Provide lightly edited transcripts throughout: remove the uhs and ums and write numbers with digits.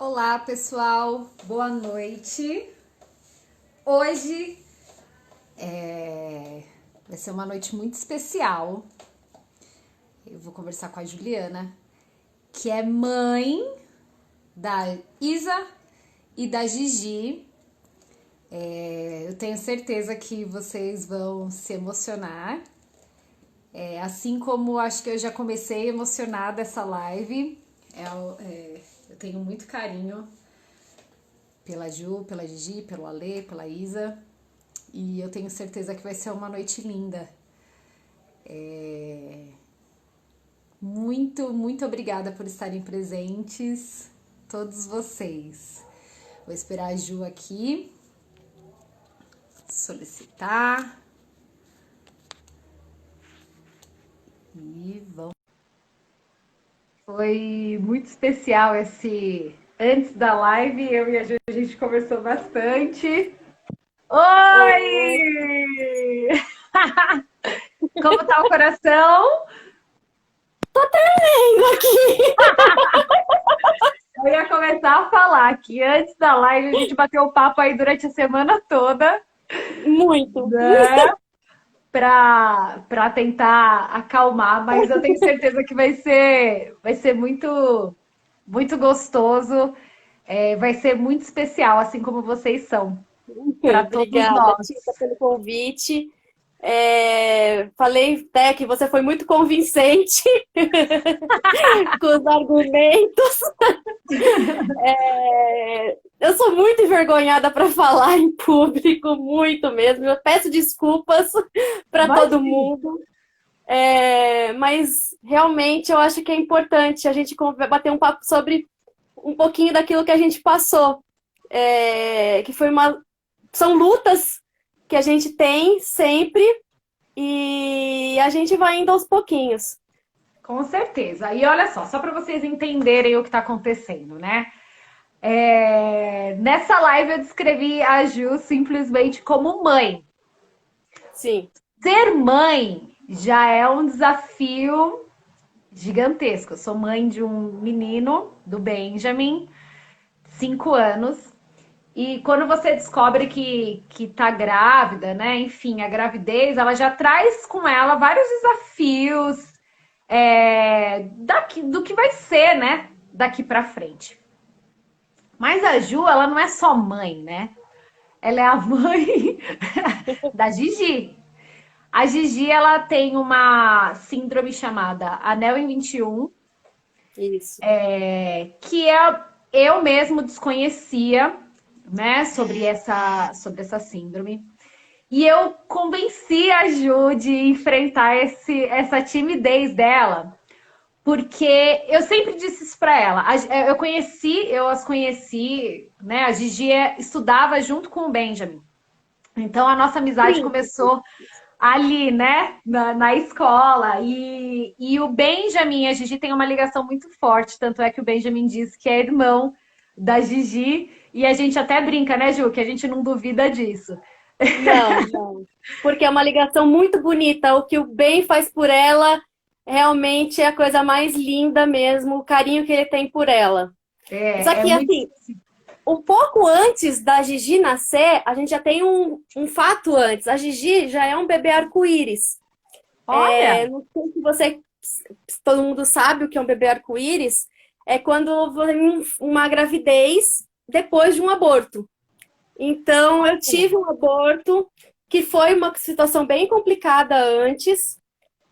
Olá, pessoal. Boa noite. Hoje vai ser uma noite muito especial. Eu vou conversar com a Juliana, que é mãe da Isa e da Gigi. Eu tenho certeza que vocês vão se emocionar. Assim como acho que eu já comecei emocionada essa live. Eu tenho muito carinho pela Ju, pela Gigi, pelo Alê, pela Isa. E eu tenho certeza que vai ser uma noite linda. Muito obrigada por estarem presentes, todos vocês. Vou esperar a Ju aqui, solicitar. E vamos. Foi muito especial esse. Antes da live, eu e a Ju, a gente conversou bastante. Oi, Oi! Como tá o coração? indo aqui. Eu ia começar a falar que antes da live a gente bateu o papo aí durante a semana toda, Muito. né? Pra tentar acalmar, mas eu tenho certeza que vai ser muito gostoso, vai ser muito especial, assim como vocês são, para todos Obrigada, nós. Tita, pelo convite. Falei até que você foi muito convincente com os argumentos. Eu sou muito envergonhada para falar em público, muito mesmo. Eu peço desculpas para todo Imagina. mundo. Mas realmente eu acho que é importante a gente bater um papo sobre um pouquinho daquilo que a gente passou. Que foi são lutas que a gente tem sempre e a gente vai indo aos pouquinhos. Com certeza. E olha só para vocês entenderem o que está acontecendo, né? Nessa live eu descrevi a Ju simplesmente como mãe. Sim. Ser mãe já é um desafio gigantesco. Eu sou mãe de um menino, do Benjamin, 5 anos. E quando você descobre que tá grávida, né? Enfim, a gravidez, ela já traz com ela vários desafios do que vai ser, né? Daqui pra frente. Mas a Ju, ela não é só mãe, né? Ela é a mãe da Gigi. A Gigi, ela tem uma síndrome chamada Anel em 21, Isso. eu mesmo desconhecia, né, sobre essa síndrome. E eu convenci a Ju de enfrentar essa timidez dela, porque eu sempre disse isso para ela. Eu as conheci, né? A Gigi estudava junto com o Benjamin. Então a nossa amizade Sim. começou ali, né, na escola. E o Benjamin e a Gigi têm uma ligação muito forte, tanto é que o Benjamin diz que é irmão da Gigi, e a gente até brinca, né, Ju, que a gente não duvida disso. Não, não. Porque é uma ligação muito bonita. O que o bem faz por ela realmente é a coisa mais linda mesmo, o carinho que ele tem por ela. Só É que, muito. assim, um pouco antes da Gigi nascer, a gente já tem um fato antes. A Gigi já é um bebê arco-íris. Olha, Não sei se você, todo mundo sabe o que é um bebê arco-íris. É quando vem uma gravidez depois de um aborto. Então, eu tive um aborto que foi uma situação bem complicada antes.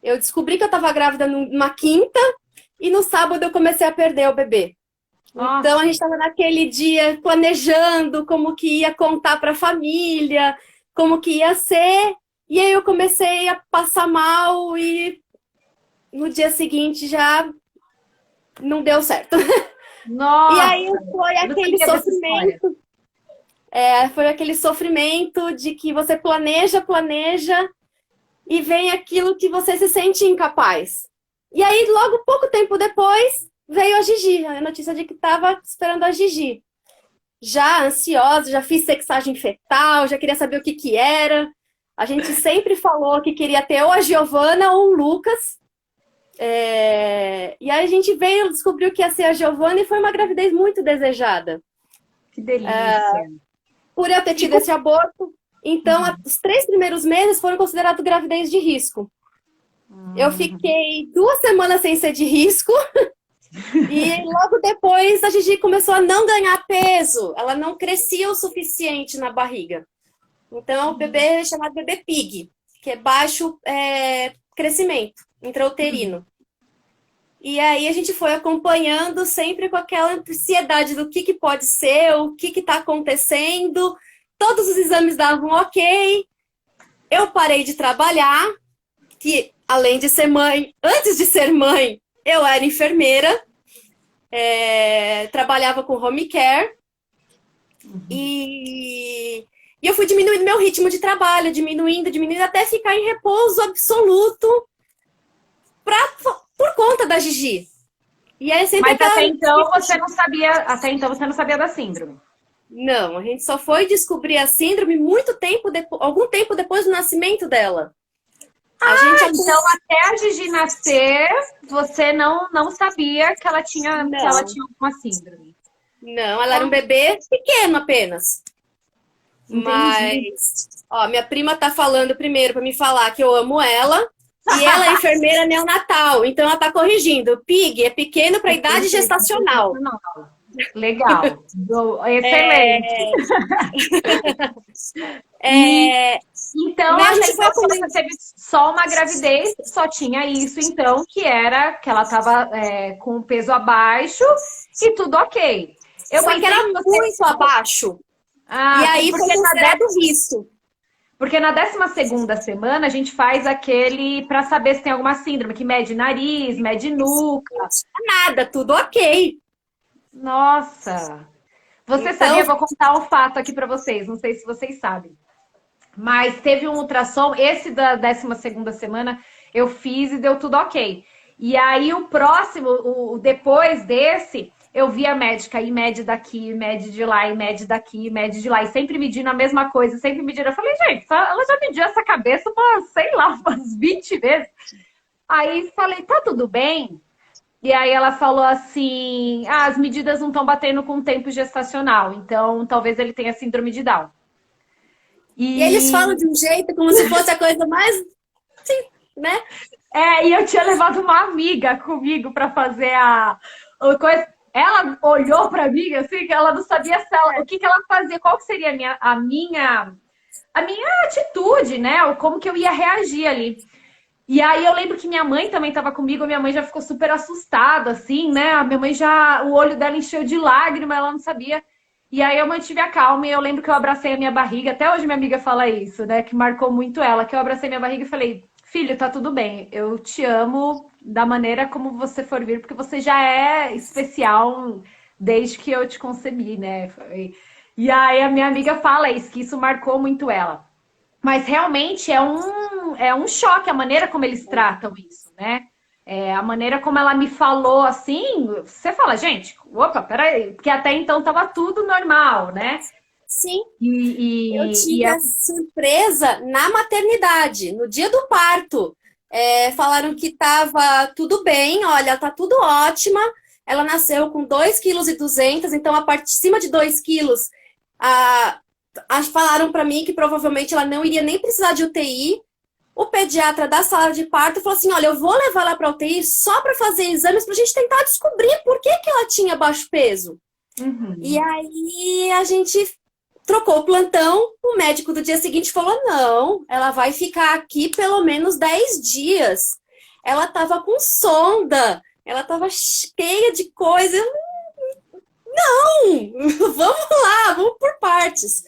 Eu descobri que eu estava grávida numa quinta e no sábado eu comecei a perder o bebê. Então, a nossa, gente estava naquele dia planejando como que ia contar para a família, como que ia ser. E aí eu comecei a passar mal e no dia seguinte já não deu certo. E aí nossa, foi eu não aquele sabia dessa história. sofrimento, foi aquele sofrimento de que você planeja, planeja e vem aquilo que você se sente incapaz. E aí, logo pouco tempo depois, veio a Gigi, a notícia de que estava esperando a Gigi. Já ansiosa, já fiz sexagem fetal, já queria saber o que que era. A gente sempre falou que queria ter ou a Giovana ou o Lucas. E aí a gente veio, descobriu que ia ser a Giovana e foi uma gravidez muito desejada. Que delícia. Por eu ter tido esse aborto, então os 3 primeiros meses foram considerados gravidez de risco. Eu fiquei 2 semanas sem ser de risco e logo depois a Gigi começou a não ganhar peso. Ela não crescia o suficiente na barriga. Então o bebê é chamado bebê pig, que é baixo crescimento intrauterino. E aí a gente foi acompanhando sempre com aquela ansiedade do que pode ser, o que está acontecendo. Todos os exames davam ok. Eu parei de trabalhar, que além de ser mãe, antes de ser mãe, eu era enfermeira, trabalhava com home care. E eu fui diminuindo meu ritmo de trabalho, diminuindo, até ficar em repouso absoluto por conta da Gigi. E aí sempre Mas até então você não sabia da síndrome. Não, a gente só foi descobrir a síndrome algum tempo depois do nascimento dela. Então até a Gigi nascer, você não sabia que ela tinha uma síndrome. Não, ela era um bebê pequeno apenas. Entendi. Mas, minha prima tá falando primeiro para me falar que eu amo ela. E ela é enfermeira neonatal, então ela tá corrigindo. Pig é pequeno para idade gestacional. Legal. Excelente. Então, você teve só uma gravidez, só tinha isso, então, que ela estava com o peso abaixo e tudo ok. Só que era muito abaixo. E aí foi considerado risco. Porque na 12ª semana a gente faz aquele para saber se tem alguma síndrome, que mede nariz, mede nuca. Nada, tudo ok. Nossa! Você sabia? Vou contar um fato aqui para vocês, não sei se vocês sabem. Mas teve um ultrassom, esse da 12ª semana eu fiz e deu tudo ok. E aí o próximo, depois desse, eu vi a médica e mede daqui, mede de lá, e mede daqui, mede de lá. E sempre medindo a mesma coisa, sempre medindo. Eu falei, gente, ela já mediu essa cabeça umas 20 vezes. Aí falei, tá tudo bem? E aí ela falou assim, as medidas não estão batendo com o tempo gestacional, então talvez ele tenha síndrome de Down. E eles falam de um jeito como se fosse a coisa mais... Sim, né? E eu tinha levado uma amiga comigo para fazer a coisa. Ela olhou para mim assim, que ela não sabia o que ela fazia, qual que seria a minha atitude, né? Ou como que eu ia reagir ali. E aí eu lembro que minha mãe também estava comigo, minha mãe já ficou super assustada, assim, né? A minha mãe o olho dela encheu de lágrima, ela não sabia. E aí eu mantive a calma e eu lembro que eu abracei a minha barriga, até hoje minha amiga fala isso, né? Que marcou muito ela, que eu abracei minha barriga e falei, filho, tá tudo bem, eu te amo da maneira como você for vir, porque você já é especial desde que eu te concebi, né? E aí a minha amiga fala isso, que isso marcou muito ela. Mas realmente é um choque a maneira como eles tratam isso, né? A maneira como ela me falou assim, você fala, gente, opa, peraí, porque até então tava tudo normal, né? Sim. Eu tive a surpresa na maternidade, no dia do parto. Falaram que tava tudo bem, olha, tá tudo ótima. Ela nasceu com 2,2 kg, então a parte de cima de 2 quilos, falaram para mim que provavelmente ela não iria nem precisar de UTI. O pediatra da sala de parto falou assim, olha, eu vou levar ela para UTI só para fazer exames para a gente tentar descobrir por que ela tinha baixo peso. E aí a gente trocou o plantão, o médico do dia seguinte falou, não, ela vai ficar aqui pelo menos 10 dias. Ela estava com sonda, ela estava cheia de coisa. Não, vamos lá, vamos por partes.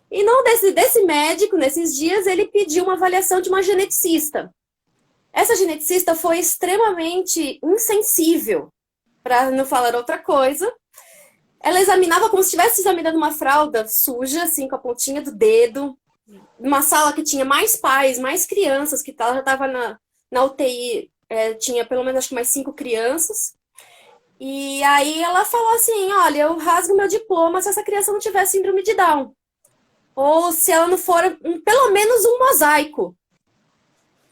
E não desse médico, nesses dias, ele pediu uma avaliação de uma geneticista. Essa geneticista foi extremamente insensível, para não falar outra coisa. Ela examinava como se estivesse examinando uma fralda suja, assim, com a pontinha do dedo. Numa sala que tinha mais pais, mais crianças, que ela já estava na UTI, tinha pelo menos acho que mais 5 crianças. E aí ela falou assim, olha, eu rasgo meu diploma se essa criança não tiver síndrome de Down. Ou se ela não for pelo menos um mosaico.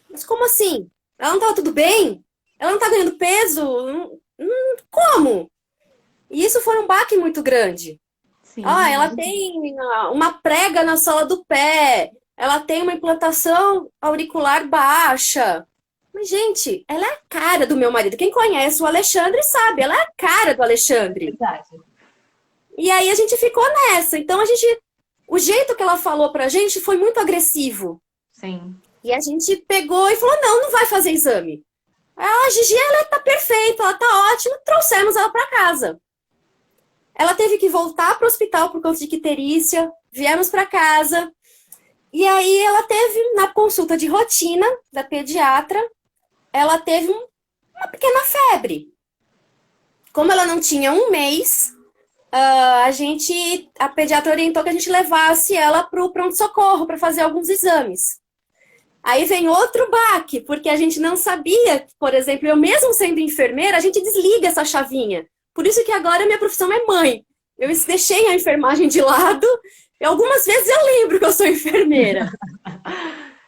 Mas como assim? Ela não estava tudo bem? ela não tá ganhando peso? Como? E isso foi um baque muito grande. Sim, Ela imagina. tem uma prega na sola do pé, ela tem uma implantação auricular baixa. Mas, gente, ela é a cara do meu marido. Quem conhece o Alexandre sabe, ela é a cara do Alexandre. Verdade. E aí a gente ficou nessa. Então o jeito que ela falou pra gente foi muito agressivo. Sim. E a gente pegou e falou: não, não vai fazer exame. A Gigi, ela tá perfeita, ela tá ótima, trouxemos ela pra casa. Ela teve que voltar pro hospital por conta de icterícia, viemos pra casa. E aí ela teve, na consulta de rotina da pediatra, ela teve uma pequena febre. Como ela não tinha um mês, a pediatra orientou que a gente levasse ela para o pronto-socorro para fazer alguns exames. Aí vem outro baque, porque a gente não sabia, por exemplo, eu mesmo sendo enfermeira, a gente desliga essa chavinha. Por isso que agora a minha profissão é mãe. Eu deixei a enfermagem de lado, e algumas vezes eu lembro que eu sou enfermeira.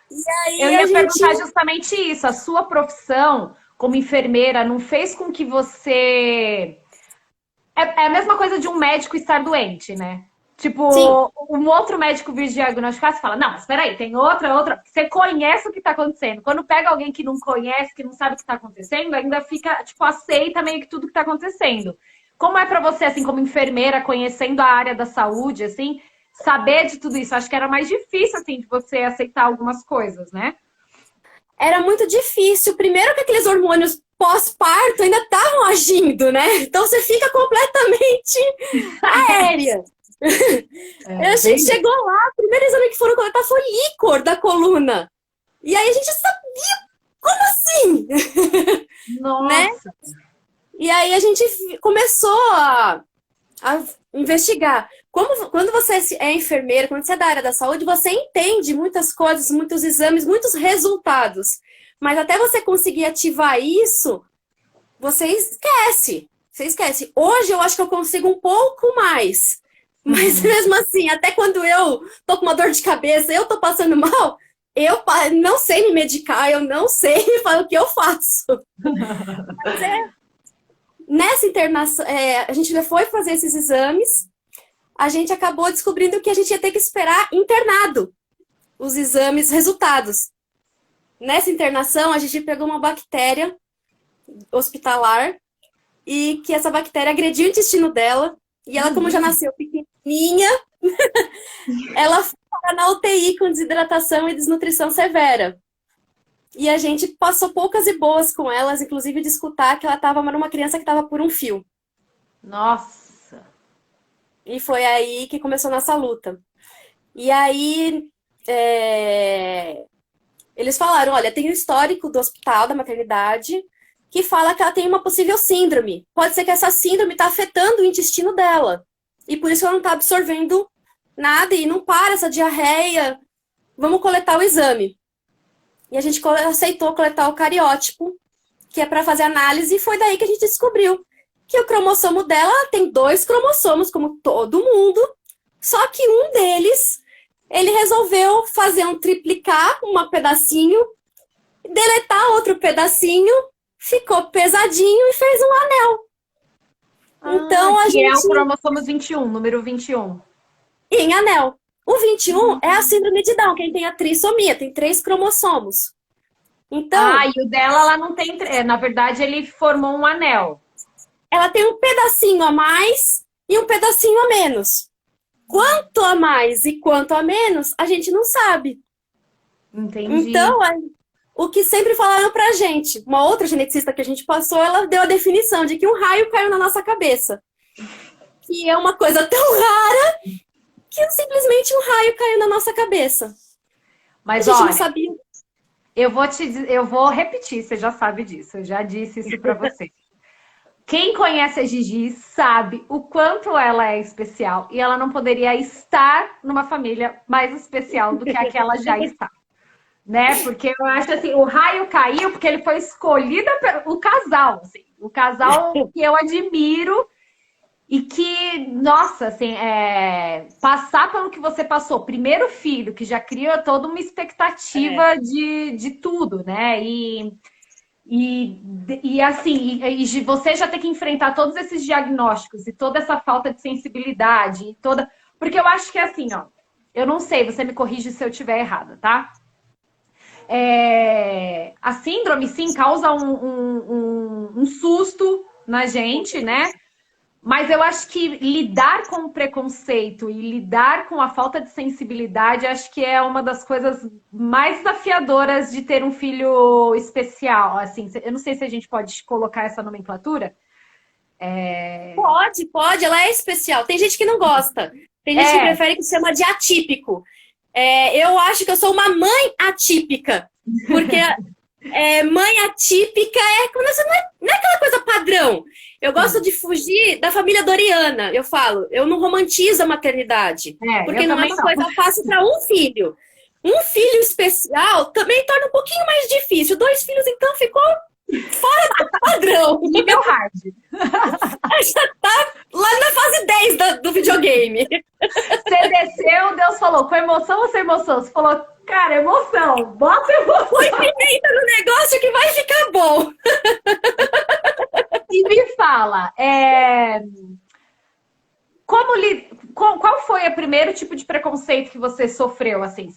E Eu aí a ia gente... perguntar justamente isso. A sua profissão como enfermeira não fez com que você. É a mesma coisa de um médico estar doente, né? Sim, Tipo, um outro médico vir diagnosticar, você fala, não, mas peraí, tem outra. Você conhece o que tá acontecendo. Quando pega alguém que não conhece, que não sabe o que tá acontecendo, ainda fica, tipo, aceita meio que tudo que tá acontecendo. Como é pra você, assim, como enfermeira, conhecendo a área da saúde, assim, saber de tudo isso? Acho que era mais difícil, assim, de você aceitar algumas coisas, né? era muito difícil. Primeiro que aqueles hormônios pós-parto ainda estavam agindo, né? Então você fica completamente aérea. É, A gente bem. chegou lá, o primeiro exame que foram coletar foi líquor da coluna. E aí a gente sabia, como assim? Né? Nossa. E aí a gente começou a investigar. Quando você é enfermeira, quando você é da área da saúde, você entende muitas coisas, muitos exames, muitos resultados. Mas até você conseguir ativar isso, você esquece. Você esquece. Hoje eu acho que eu consigo um pouco mais. Mas Uhum. mesmo assim, até quando eu tô com uma dor de cabeça, eu tô passando mal, eu não sei me medicar, eu não sei o que eu faço. Mas nessa internação, a gente já foi fazer esses exames, a gente acabou descobrindo que a gente ia ter que esperar internado os exames, resultados. Nessa internação, a gente pegou uma bactéria hospitalar e que essa bactéria agrediu o intestino dela. E ela, como já nasceu pequenininha, ela foi na UTI com desidratação e desnutrição severa. E a gente passou poucas e boas com elas, inclusive de escutar que ela estava uma criança que estava por um fio. Nossa. E foi aí que começou a nossa luta. E aí eles falaram, olha, tem um histórico do hospital, da maternidade, que fala que ela tem uma possível síndrome. Pode ser que essa síndrome está afetando o intestino dela. E por isso ela não está absorvendo nada e não para essa diarreia. Vamos coletar o exame. E a gente aceitou coletar o cariótipo, que é para fazer análise, e foi daí que a gente descobriu que o cromossomo dela tem 2 cromossomos, como todo mundo, só que um deles, ele resolveu fazer um triplicar, um pedacinho, deletar outro pedacinho, ficou pesadinho e fez um anel. Ah, Então a que é o gente, cromossomo 21, número 21. em anel. O 21 é a síndrome de Down, quem tem a trissomia, tem 3 cromossomos. Ah, Então, e o dela, ela não tem. Na verdade, ele formou um anel. ela tem um pedacinho a mais e um pedacinho a menos. Quanto a mais e quanto a menos, a gente não sabe. Entendi. Então, o que sempre falaram pra gente, uma outra geneticista que a gente passou, ela deu a definição de que um raio caiu na nossa cabeça. Que é uma coisa tão rara que simplesmente um raio caiu na nossa cabeça. A Mas gente não olha, sabia. eu vou repetir, você já sabe disso, eu já disse isso pra você. Quem conhece a Gigi sabe o quanto ela é especial e ela não poderia estar numa família mais especial do que a que ela já está. Né? Porque eu acho assim, o raio caiu porque ele foi escolhido pelo casal, assim, o casal que eu admiro e que, nossa, assim, passar pelo que você passou, primeiro filho, que já cria toda uma expectativa de tudo, né? E assim, e você já ter que enfrentar todos esses diagnósticos e toda essa falta de sensibilidade, e toda. Porque eu acho que é assim, ó. Eu não sei, você me corrige se eu estiver errada, tá? A síndrome, sim, causa um susto na gente, né? Mas eu acho que lidar com o preconceito e lidar com a falta de sensibilidade, acho que é uma das coisas mais desafiadoras de ter um filho especial. Assim, eu não sei se a gente pode colocar essa nomenclatura. Pode, ela é especial. Tem gente que não gosta. Tem gente que prefere que se chama de atípico. Eu acho que eu sou uma mãe atípica. Porque mãe atípica quando você não é aquela coisa padrão. Eu gosto de fugir da família Doriana. Eu falo, eu não romantizo a maternidade. Porque não é uma coisa fácil para um filho. Um filho especial também torna um pouquinho mais difícil. 2 filhos, então, ficou fora do padrão. Nível hard. Já tá lá na fase 10 do videogame. Você desceu, Deus falou, com emoção ou sem emoção? Você falou, cara, emoção, bota emoção. Põe pimenta no negócio que vai ficar bom. E me fala, qual foi o primeiro tipo de preconceito que você sofreu, assim?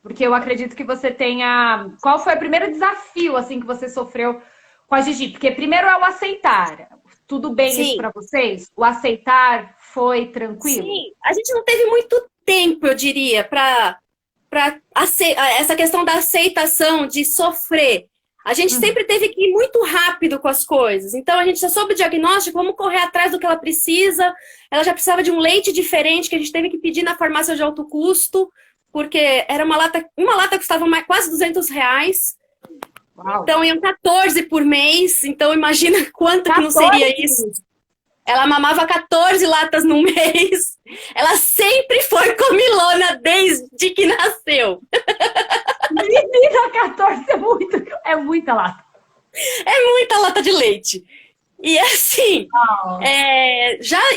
Porque eu acredito que você tenha... Qual foi o primeiro desafio, assim, que você sofreu com a Gigi? Porque primeiro é o aceitar. Tudo bem isso pra vocês? O aceitar foi tranquilo? Sim, a gente não teve muito tempo, eu diria, para essa questão da aceitação, de sofrer. A gente sempre teve que ir muito rápido com as coisas. Então, a gente já soube o diagnóstico, vamos correr atrás do que ela precisa. Ela já precisava de um leite diferente, que a gente teve que pedir na farmácia de alto custo, porque era uma lata custava quase R$ 200. Uau. Então, iam 14 por mês. Então, imagina quanto que não seria isso. Ela mamava 14 latas no mês. Ela sempre foi comilona desde que nasceu. Menina, 14 é muita lata. É muita lata de leite. E assim,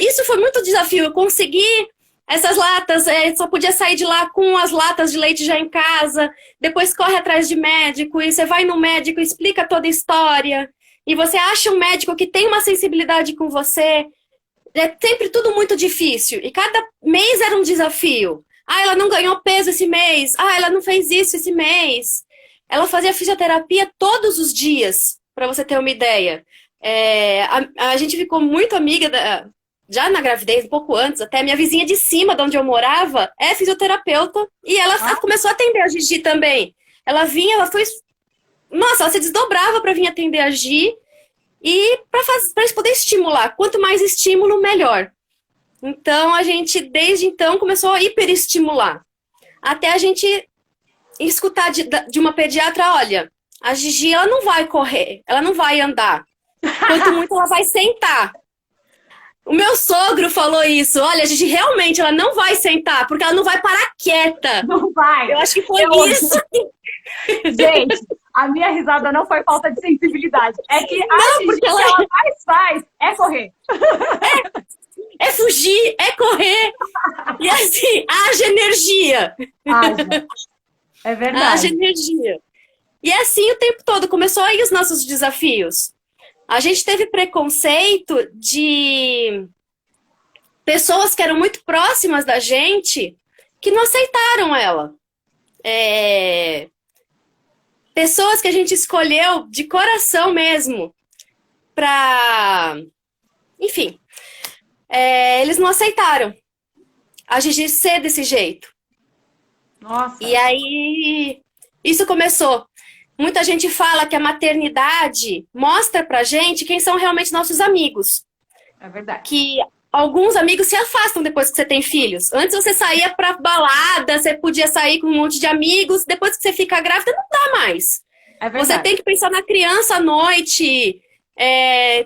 isso foi muito desafio. Eu consegui essas latas, só podia sair de lá com as latas de leite já em casa. Depois corre atrás de médico, e você vai no médico, explica toda a história. E você acha um médico que tem uma sensibilidade com você. É sempre tudo muito difícil. E cada mês era um desafio. Ela não ganhou peso esse mês. Ela não fez isso esse mês. Ela fazia fisioterapia todos os dias, para você ter uma ideia. A gente ficou muito amiga, já na gravidez, um pouco antes, até minha vizinha de cima, de onde eu morava, é fisioterapeuta. E ela começou a atender a Gigi também. Ela vinha, ela se desdobrava para vir atender a Gi e para poder estimular. Quanto mais estímulo, melhor. Então, a gente, desde então, começou a hiperestimular. Até a gente escutar de uma pediatra, olha, a Gigi, ela não vai correr, ela não vai andar. Quanto muito, ela vai sentar. O meu sogro falou isso. Olha, a Gigi, realmente, ela não vai sentar, porque ela não vai parar quieta. Não vai. Eu acho que foi isso. Gente, a minha risada não foi falta de sensibilidade. É que a Gigi, que ela mais faz é correr. É fugir, é correr. E assim, haja energia. Haja. É verdade. Haja energia. E assim o tempo todo. Começou aí os nossos desafios. A gente teve preconceito de pessoas que eram muito próximas da gente que não aceitaram ela. Pessoas que a gente escolheu de coração mesmo pra... Enfim... eles não aceitaram a Gigi ser desse jeito. Nossa. E aí, isso começou. Muita gente fala que a maternidade mostra pra gente quem são realmente nossos amigos. É verdade. Que alguns amigos se afastam depois que você tem filhos. Antes você saía pra balada, você podia sair com um monte de amigos. Depois que você fica grávida, não dá mais. É verdade. Você tem que pensar na criança à noite...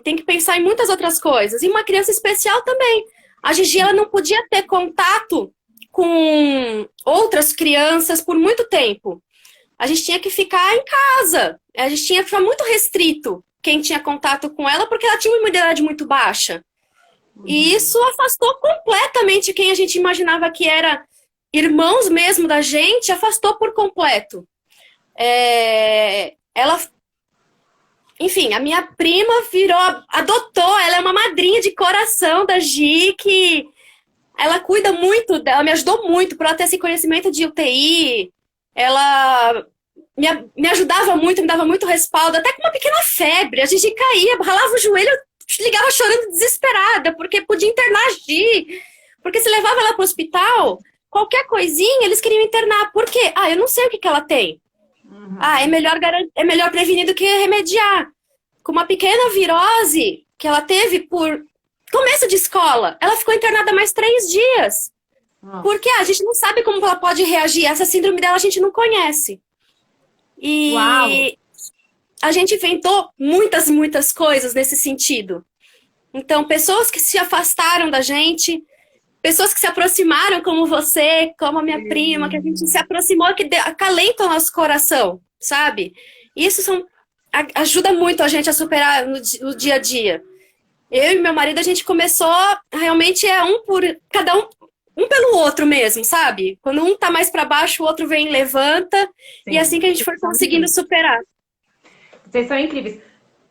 tem que pensar em muitas outras coisas. E uma criança especial também. A Gigi, ela não podia ter contato com outras crianças por muito tempo. A gente tinha que ficar em casa. A gente tinha que ficar muito restrito quem tinha contato com ela, porque ela tinha uma imunidade muito baixa. E isso afastou completamente quem a gente imaginava que era irmãos mesmo da gente, afastou por completo. Ela enfim, a minha prima virou, adotou, ela é uma madrinha de coração da Gi, que ela cuida muito, ela me ajudou muito por ela ter esse conhecimento de UTI. Ela me ajudava muito, me dava muito respaldo, até com uma pequena febre. A gente caía, ralava o joelho, ligava chorando desesperada, porque podia internar a Gi. Porque se levava ela para o hospital, qualquer coisinha, eles queriam internar. Por quê? Ah, eu não sei o que que ela tem. Ah, é melhor prevenir do que remediar. Com uma pequena virose que ela teve por começo de escola, ela ficou internada mais 3 dias. Nossa. Porque a gente não sabe como ela pode reagir. Essa síndrome dela a gente não conhece. Uau! E a gente inventou muitas, muitas coisas nesse sentido. Então, pessoas que se afastaram da gente, pessoas que se aproximaram, como você, como a minha prima, que a gente se aproximou, que acalenta o nosso coração, sabe? Isso ajuda muito a gente a superar no dia a dia. Eu e meu marido, a gente começou, realmente cada um pelo outro mesmo, sabe? Quando um tá mais para baixo, o outro vem e levanta, e é Sim, assim que a gente foi conseguindo superar. vocês são incríveis.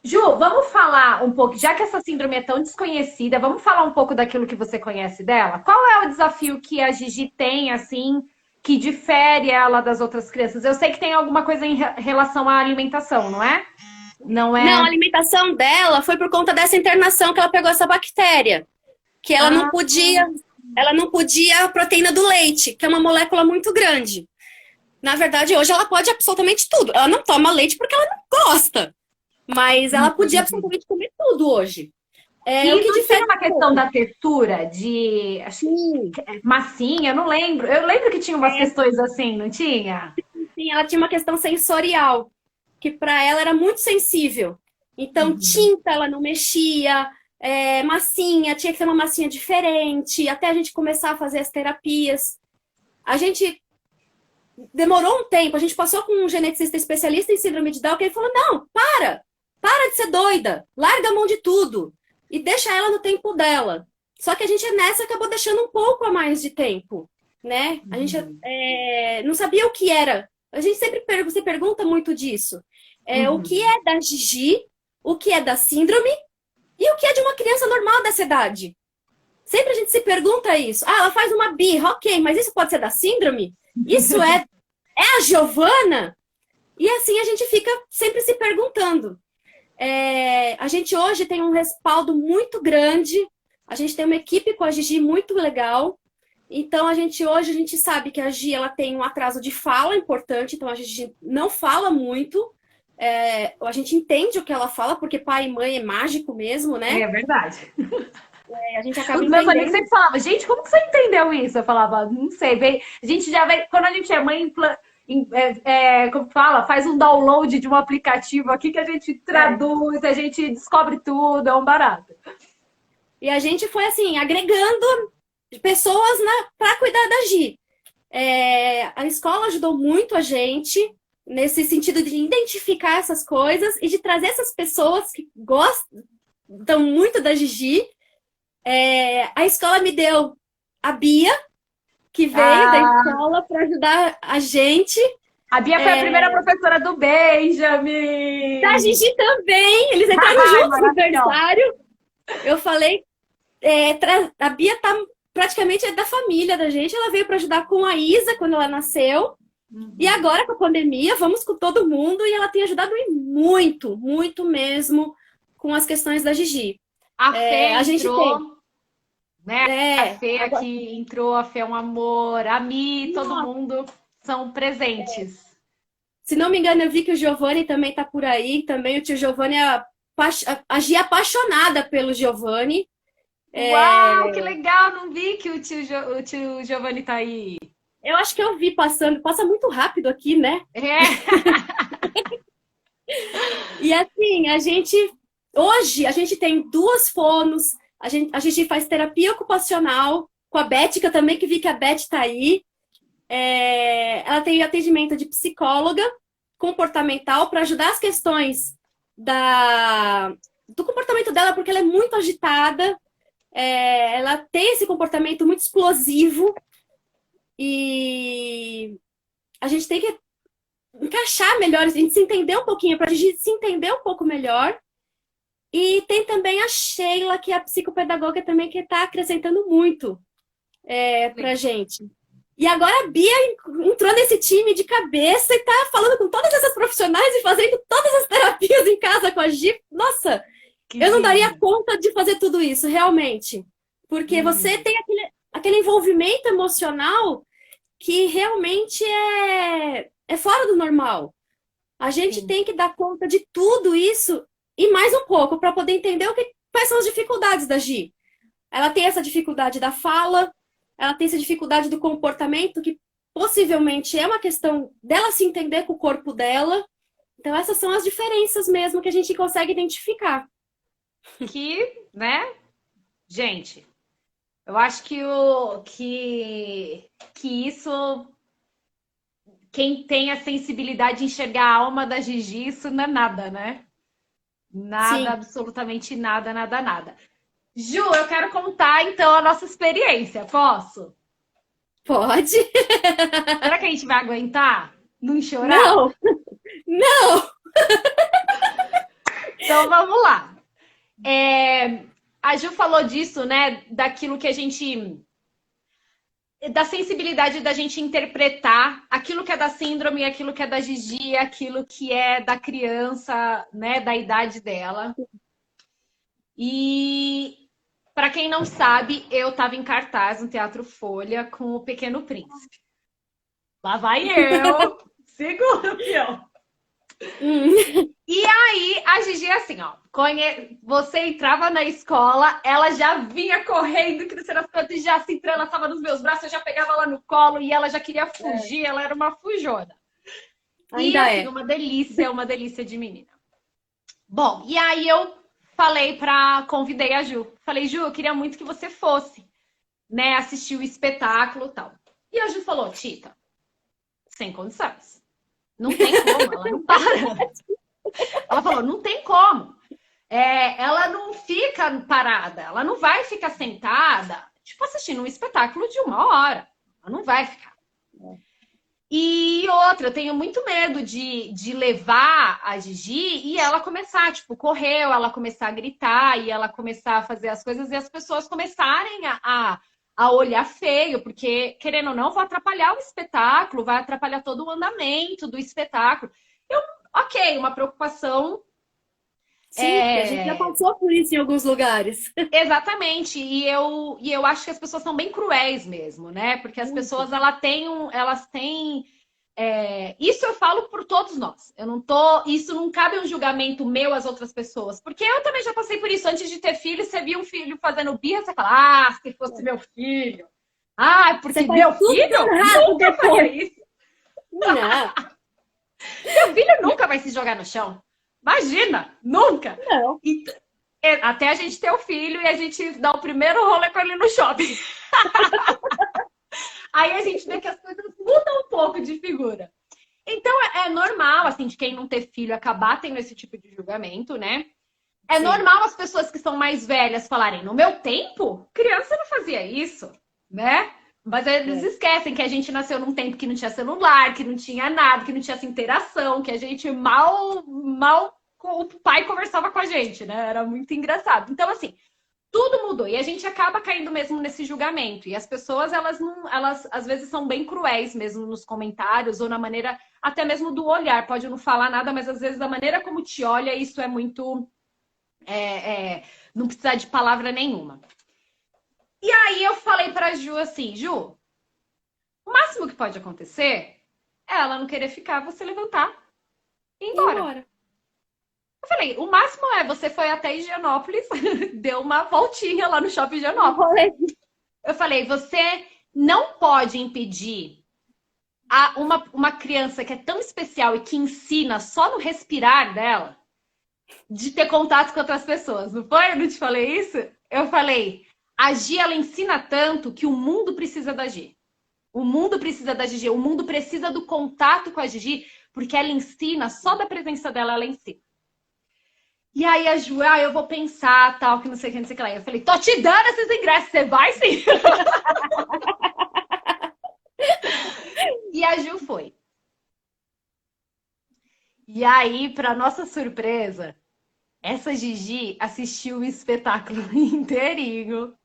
Ju, vamos falar um pouco, já que essa síndrome é tão desconhecida, vamos falar um pouco daquilo que você conhece dela? Qual é o desafio que a Gigi tem, assim, que difere ela das outras crianças? Eu sei que tem alguma coisa em relação à alimentação, não é? Não Não, é? a alimentação dela foi por conta dessa internação que ela pegou essa bactéria, que Ah, ela não podia a proteína do leite, que é uma molécula muito grande. Na verdade, hoje ela pode absolutamente tudo. Ela não toma leite porque ela não gosta, mas ela podia absolutamente comer tudo hoje. É o e que não tinha difere uma um questão pouco. da textura, de acho Sim, que massinha, eu não lembro. Eu lembro que tinha umas questões assim, não tinha? sim, ela tinha uma questão sensorial, que para ela era muito sensível. Então, tinta ela não mexia, massinha, tinha que ser uma massinha diferente, até a gente começar a fazer as terapias. A gente demorou um tempo, a gente passou com um geneticista especialista em síndrome de Down, que ele falou: não, para de ser doida, larga a mão de tudo e deixa ela no tempo dela. Só que a gente nessa acabou deixando um pouco a mais de tempo, né? A gente não sabia o que era. A gente sempre você pergunta muito disso. O que é da Gigi, o que é da síndrome e o que é de uma criança normal dessa idade. Sempre a gente se pergunta isso. Ah, ela faz uma birra, ok, mas isso pode ser da síndrome? Isso é a Giovana? E assim a gente fica sempre se perguntando. A gente hoje tem um respaldo muito grande, a gente tem uma equipe com a Gigi muito legal. Então, hoje a gente sabe que a Gi ela tem um atraso de fala importante, então a Gigi não fala muito. A gente entende o que ela fala, porque pai e mãe é mágico mesmo, né? É verdade. A gente acaba Os meus amigos entendendo. sempre falavam, gente, como que você entendeu isso? Eu falava, não sei, a gente já vem, quando a gente é mãe, como fala, faz um download de um aplicativo aqui que a gente traduz, a gente descobre tudo, é um barato. E a gente foi assim, agregando pessoas para cuidar da Gi. A escola ajudou muito a gente nesse sentido de identificar essas coisas e de trazer essas pessoas que gostam muito da Gigi. A escola me deu a Bia, que veio da escola para ajudar a gente. A Bia foi a primeira professora do Benjamin. Da Gigi também, eles entraram juntos no berçário. Eu falei, a Bia tá praticamente da família da gente, ela veio para ajudar com a Isa quando ela nasceu. E agora, com a pandemia, vamos com todo mundo e ela tem ajudado muito, muito mesmo com as questões da Gigi. A Fê a gente entrou, tem. né? A Fê aqui entrou, a Fê é um amor, a Mi, todo Nossa. mundo são presentes. Se não me engano, eu vi que o Giovanni também tá por aí. Também o tio Giovanni a Gi é apaixonada pelo Giovanni. Uau, que legal! Não vi que o tio Giovanni tá aí. Eu acho que eu vi passando. Passa muito rápido aqui, né? E assim, hoje a gente tem 2 fonos, a gente faz terapia ocupacional com a Bética também, que vi que a Beth tá aí. Ela tem atendimento de psicóloga comportamental para ajudar as questões do comportamento dela, porque ela é muito agitada, ela tem esse comportamento muito explosivo e a gente tem que encaixar melhor, a gente se entender um pouquinho, para a gente se entender um pouco melhor. E tem também a Sheila, que é a psicopedagoga também, que está acrescentando muito pra gente. E agora a Bia entrou nesse time de cabeça e tá falando com todas essas profissionais e fazendo todas as terapias em casa com a Gi. Nossa, eu não daria conta de fazer tudo isso, realmente. Porque você tem aquele envolvimento emocional que realmente é fora do normal. A gente tem que dar conta de tudo isso e mais um pouco para poder entender quais são as dificuldades da Gi. Ela tem essa dificuldade da fala, ela tem essa dificuldade do comportamento, que possivelmente é uma questão dela se entender com o corpo dela. Então, essas são as diferenças mesmo que a gente consegue identificar. Né? Gente, eu acho que isso, quem tem a sensibilidade de enxergar a alma da Gigi, isso não é nada, né? Nada, sim. Absolutamente nada, nada, nada. Ju, eu quero contar, então, a nossa experiência. Posso? Pode. Será que a gente vai aguentar? Não chorar? Não! Não! Então, vamos lá. A Ju falou disso, né? Daquilo que a gente... Da sensibilidade da gente interpretar aquilo que é da síndrome, aquilo que é da Gigi, aquilo que é da criança, né? Da idade dela. E... Para quem não sabe, eu estava em cartaz no Teatro Folha com o Pequeno Príncipe. Lá vai eu! Segura, pior! E aí, a Gigi, assim, ó. Você entrava na escola, ela já vinha correndo, que não sei das quantas, e já se entrando, ela estava nos meus braços, eu já pegava ela no colo e ela já queria fugir, ela era uma fujona. Ainda e, assim, uma delícia de menina. Bom, e aí eu convidei a Ju. Falei, Ju, eu queria muito que você fosse, né, assistir o espetáculo e tal. E a Ju falou, Tita, sem condições. Não tem como, ela não para. Ela falou, não tem como. Ela não fica parada, ela não vai ficar sentada, tipo, assistindo um espetáculo de 1 hora. Ela não vai ficar. E outra, eu tenho muito medo de levar a Gigi e ela começar, tipo, correu, ela começar a gritar e ela começar a fazer as coisas e as pessoas começarem a olhar feio, porque, querendo ou não, vai atrapalhar o espetáculo, vai atrapalhar todo o andamento do espetáculo. Ok, uma preocupação. Sim, a gente já passou por isso em alguns lugares. Exatamente, e eu acho que as pessoas são bem cruéis mesmo, né? Porque as pessoas, elas têm... isso eu falo por todos nós. Isso não cabe um julgamento meu às outras pessoas. Porque eu também já passei por isso. Antes de ter filho, você via um filho fazendo birra, você fala, se fosse meu filho. Porque meu filho nunca faria isso. Não. Meu filho nunca vai se jogar no chão. Imagina, nunca. Não. Até a gente ter o filho e a gente dar o primeiro rolê com ele no shopping. Aí a gente vê que as coisas mudam um pouco de figura. Então, é normal, assim, de quem não ter filho acabar tendo esse tipo de julgamento, né? É normal as pessoas que são mais velhas falarem, no meu tempo, criança não fazia isso, né? Mas eles esquecem que a gente nasceu num tempo que não tinha celular, que não tinha nada, que não tinha essa interação, que a gente mal o pai conversava com a gente, né? Era muito engraçado. Então, assim, tudo mudou. E a gente acaba caindo mesmo nesse julgamento. E as pessoas, elas às vezes são bem cruéis mesmo nos comentários ou na maneira, até mesmo do olhar. Pode não falar nada, mas às vezes a maneira como te olha, isso é muito... não precisa de palavra nenhuma. E aí eu falei pra Ju assim, Ju, o máximo que pode acontecer é ela não querer ficar, você levantar e ir embora. Eu falei, o máximo você foi até Higienópolis, deu uma voltinha lá no shopping Higienópolis. Eu falei, você não pode impedir uma criança que é tão especial e que ensina só no respirar dela de ter contato com outras pessoas. Não foi? Eu não te falei isso? Eu falei... A Gi, ela ensina tanto que o mundo precisa da Gi. O mundo precisa da Gigi. O mundo precisa do contato com a Gigi, porque ela ensina, só da presença dela, ela ensina. E aí a Ju, eu vou pensar, tal, que não sei o que, não sei o que lá. Eu falei, tô te dando esses ingressos, você vai sim? E a Ju foi. E aí, para nossa surpresa, essa Gigi assistiu o espetáculo inteirinho,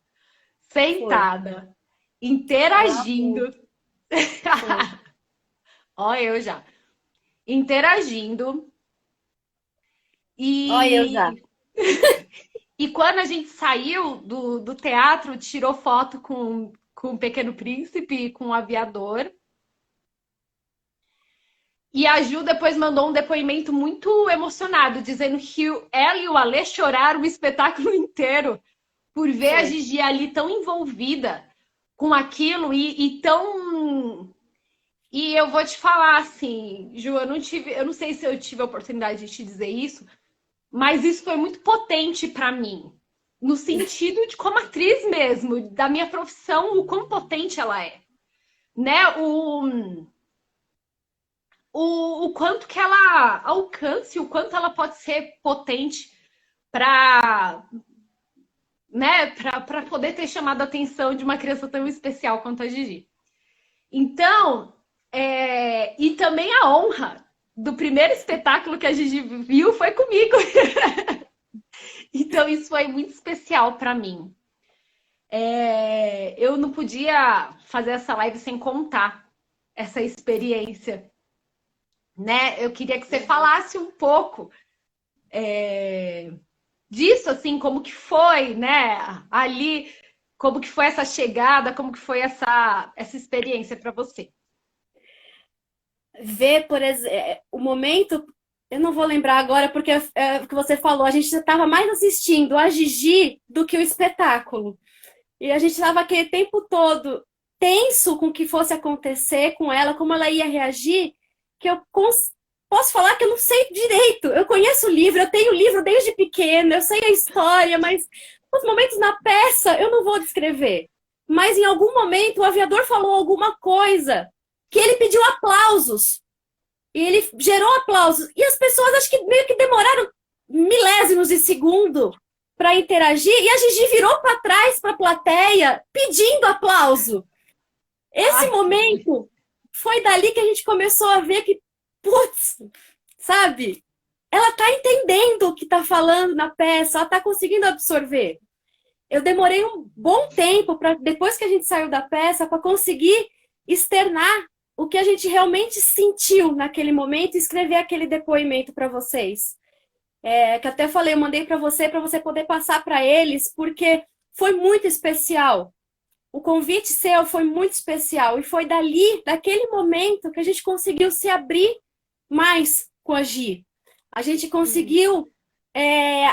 Foi. sentada, Ela foi. interagindo. Foi. Ó, eu já. Interagindo. Olha eu já. E, e quando a gente saiu do teatro, tirou foto com o Pequeno Príncipe e com o Aviador. E a Ju depois mandou um depoimento muito emocionado, dizendo que ela e o Alê choraram o espetáculo inteiro por ver a Foi. Gigi ali tão envolvida com aquilo e tão. E eu vou te falar assim, Ju, eu não sei se eu tive a oportunidade de te dizer isso, mas isso foi muito potente para mim, no sentido de como atriz mesmo, da minha profissão, o quão potente ela é, né? O quanto que ela alcance, o quanto ela pode ser potente para, né, para poder ter chamado a atenção de uma criança tão especial quanto a Gigi. Então, e também a honra do primeiro espetáculo que a Gigi viu foi comigo. Então, isso foi muito especial para mim. Eu não podia fazer essa live sem contar essa experiência, né? Eu queria que você falasse um pouco disso, assim, como que foi, né? Ali, como que foi essa chegada, como que foi essa experiência para você? Ver, por exemplo, o momento, eu não vou lembrar agora, porque é o que você falou, a gente já estava mais assistindo a Gigi do que o espetáculo. E a gente estava aquele tempo todo tenso com o que fosse acontecer com ela, como ela ia reagir, que posso falar que eu não sei direito. Eu conheço o livro, eu tenho o livro desde pequena, eu sei a história, mas os momentos na peça eu não vou descrever. Mas em algum momento o aviador falou alguma coisa que ele pediu aplausos. E ele gerou aplausos. E as pessoas acho que meio que demoraram milésimos de segundo para interagir. E a Gigi virou para trás para a plateia pedindo aplauso. Esse Ai, momento foi dali que a gente começou a ver que, putz, sabe? Ela tá entendendo o que tá falando na peça, ela tá conseguindo absorver. Eu demorei um bom tempo para depois que a gente saiu da peça para conseguir externar o que a gente realmente sentiu naquele momento e escrever aquele depoimento para vocês. Que até falei, eu mandei para você poder passar para eles, porque foi muito especial. O convite seu foi muito especial e foi dali, daquele momento, que a gente conseguiu se abrir mais com a Gi. A gente conseguiu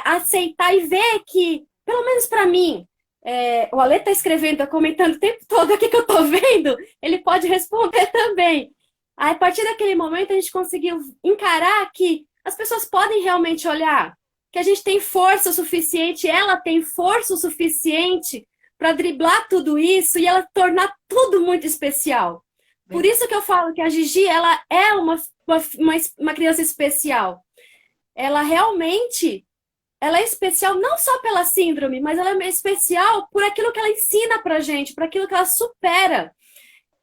aceitar e ver que, pelo menos para mim, o Ale está escrevendo, tá comentando o tempo todo aqui que eu estou vendo, ele pode responder também. A partir daquele momento, a gente conseguiu encarar que as pessoas podem realmente olhar, que a gente tem força o suficiente, ela tem força o suficiente para driblar tudo isso e ela tornar tudo muito especial. Por isso que eu falo que a Gigi, ela é uma criança especial. Ela realmente, ela é especial não só pela síndrome, mas ela é especial por aquilo que ela ensina pra gente, por aquilo que ela supera.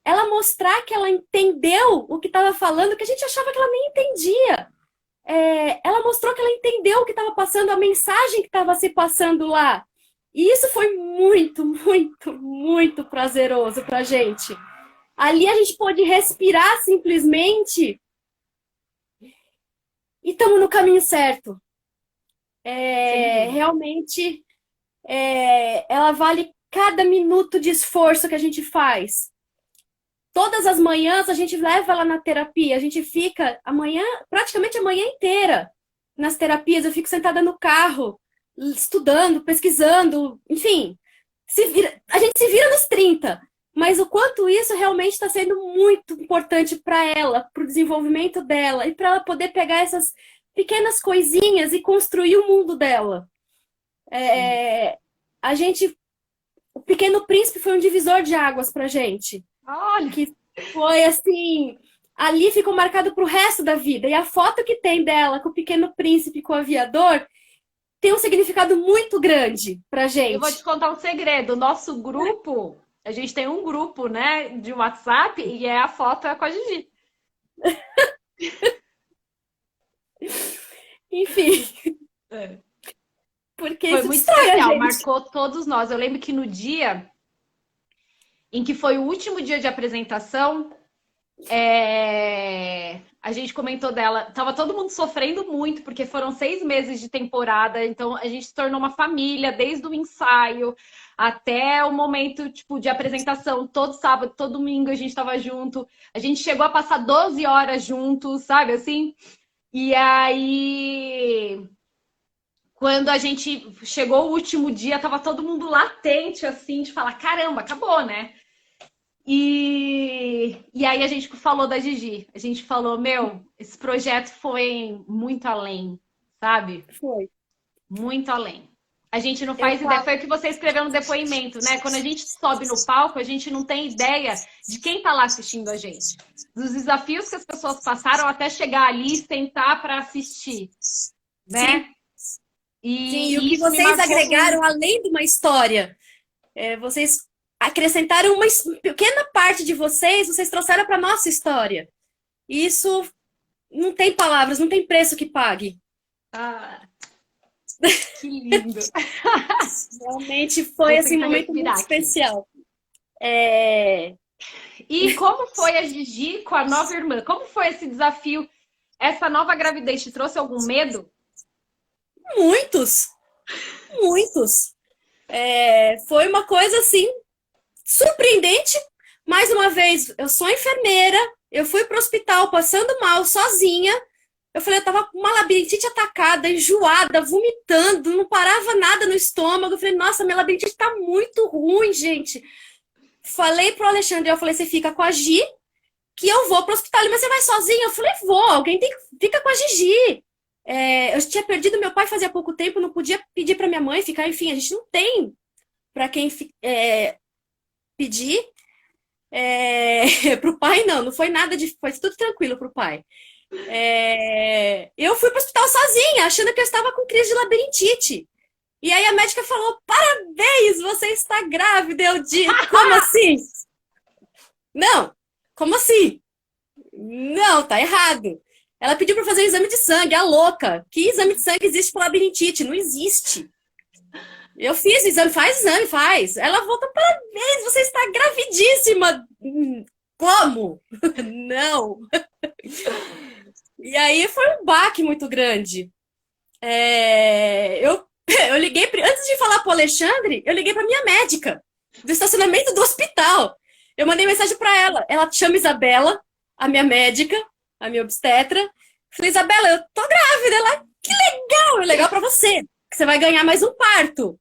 Ela mostrar que ela entendeu o que estava falando, que a gente achava que ela nem entendia. Ela mostrou que ela entendeu o que estava passando, a mensagem que estava se passando lá. E isso foi muito, muito, muito prazeroso pra gente. Ali a gente pôde respirar simplesmente e estamos no caminho certo. Realmente, ela vale cada minuto de esforço que a gente faz. Todas as manhãs a gente leva ela na terapia, a gente fica praticamente a manhã inteira nas terapias. Eu fico sentada no carro, estudando, pesquisando, enfim. A gente se vira nos 30, mas o quanto isso realmente está sendo muito importante para ela, para o desenvolvimento dela e para ela poder pegar essas pequenas coisinhas e construir o mundo dela. O Pequeno Príncipe foi um divisor de águas para gente. olha, Que foi assim, ali ficou marcado para o resto da vida. E a foto que tem dela com o Pequeno Príncipe, com o aviador, tem um significado muito grande pra eu vou gente. te contar um segredo. O nosso grupo, a gente tem um grupo, né, de WhatsApp e a foto é com a Gigi. Enfim, É. porque Foi isso muito distrai a especial, gente. marcou todos nós. Eu lembro que no dia em que foi o último dia de apresentação, a gente comentou dela. Tava todo mundo sofrendo muito, porque foram 6 meses de temporada, então a gente se tornou uma família, desde o ensaio até o momento, tipo, de apresentação. Todo sábado, todo domingo a gente tava junto. A gente chegou a passar 12 horas juntos, sabe assim? E aí, quando a gente chegou o último dia, tava todo mundo latente, assim, de falar, caramba, acabou, né? E aí a gente falou da Gigi. A gente falou, meu, esse projeto foi muito além, sabe? Foi. Muito além. A gente não Eu faz ideia. falo, Foi o que você escreveu no depoimento, né? Quando a gente sobe no palco, a gente não tem ideia de quem tá lá assistindo a gente. Dos desafios que as pessoas passaram até chegar ali e sentar para assistir, sim, né? sim, e o E que isso me vocês marcou agregaram muito. além de uma história, vocês acrescentaram uma pequena parte de vocês, vocês trouxeram para nossa história. E isso não tem palavras, não tem preço que pague. Ah, que lindo. Realmente Vou foi assim um tentar momento muito respirar aqui. especial. É, E como foi a Gigi com a nova irmã? Como foi esse desafio? Essa nova gravidez te trouxe algum medo? muitos, muitos. Foi uma coisa assim surpreendente. Mais uma vez, eu sou enfermeira, eu fui para o hospital passando mal sozinha. Eu falei, eu tava com uma labirintite atacada, enjoada, vomitando, não parava nada no estômago. Eu falei, nossa, minha labirintite tá muito ruim, gente. Falei pro Alexandre, eu falei, você fica com a Gi, que eu vou pro hospital. Ele, mas você vai sozinha? Eu falei, vou, alguém tem que fica com a Gigi. Eu tinha perdido meu pai fazia pouco tempo, não podia pedir para minha mãe ficar, enfim, a gente não tem para quem pedir. Pro pai, não foi nada de. Foi tudo tranquilo pro pai. Eu fui pro hospital sozinha, achando que eu estava com crise de labirintite. E aí a médica falou: parabéns, você está grávida. Eu disse: como assim? Não, como assim? Não, tá errado. Ela pediu para fazer um exame de sangue, a louca. Que exame de sangue existe para labirintite? Não existe. Eu fiz o exame, faz exame, faz. Ela volta, parabéns, você está gravidíssima. Como? Não. E aí foi um baque muito grande. Eu liguei, antes de falar pro Alexandre, eu liguei pra minha médica, do estacionamento do hospital. Eu mandei mensagem para ela. Ela chama Isabela, a minha médica, a minha obstetra. Falei, Isabela, eu tô grávida. Ela, que legal, é legal para você, que você vai ganhar mais um parto.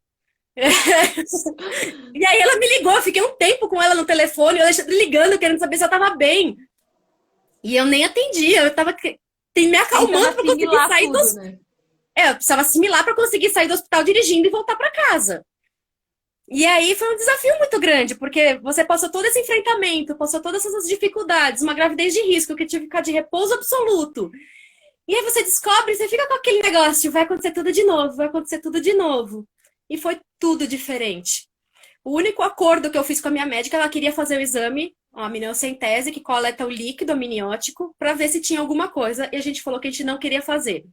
E aí ela me ligou, eu fiquei um tempo com ela no telefone, eu ligando, querendo saber se ela tava bem. E eu nem atendia, eu tava me acalmando para conseguir sair do tudo, né? eu precisava assimilar para conseguir sair do hospital dirigindo e voltar para casa. E aí foi um desafio muito grande, porque você passou todo esse enfrentamento, passou todas essas dificuldades, uma gravidez de risco, que eu tive que ficar de repouso absoluto. E aí você descobre, você fica com aquele negócio, vai acontecer tudo de novo, vai acontecer tudo de novo. E foi tudo diferente. O único acordo que eu fiz com a minha médica, ela queria fazer o exame, a amniocentese, que coleta o líquido amniótico, para ver se tinha alguma coisa, e a gente falou que a gente não queria fazer.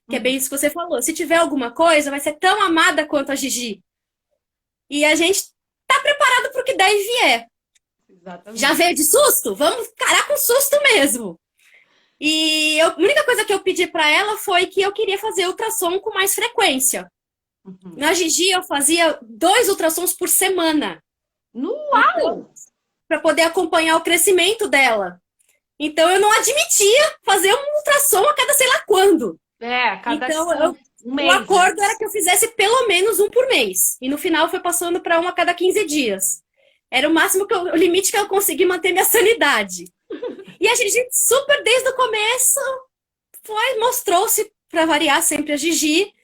Que é bem isso que você falou. Se tiver alguma coisa, vai ser tão amada quanto a Gigi. E a gente tá preparado para o que der e vier. Exatamente. Já veio de susto? Vamos encarar com susto mesmo. E a única coisa que eu pedi para ela foi que eu queria fazer ultrassom com mais frequência. Na Gigi, eu fazia 2 ultrassons por semana. Uau! Para poder acompanhar o crescimento dela. Então, eu não admitia fazer um ultrassom a cada sei lá quando. Cada então, um mês, o acordo era que eu fizesse pelo menos um por mês. E no final foi passando para um a cada 15 dias. Era o máximo o limite que eu consegui manter minha sanidade. E a Gigi, super desde o começo, mostrou-se, para variar sempre a Gigi.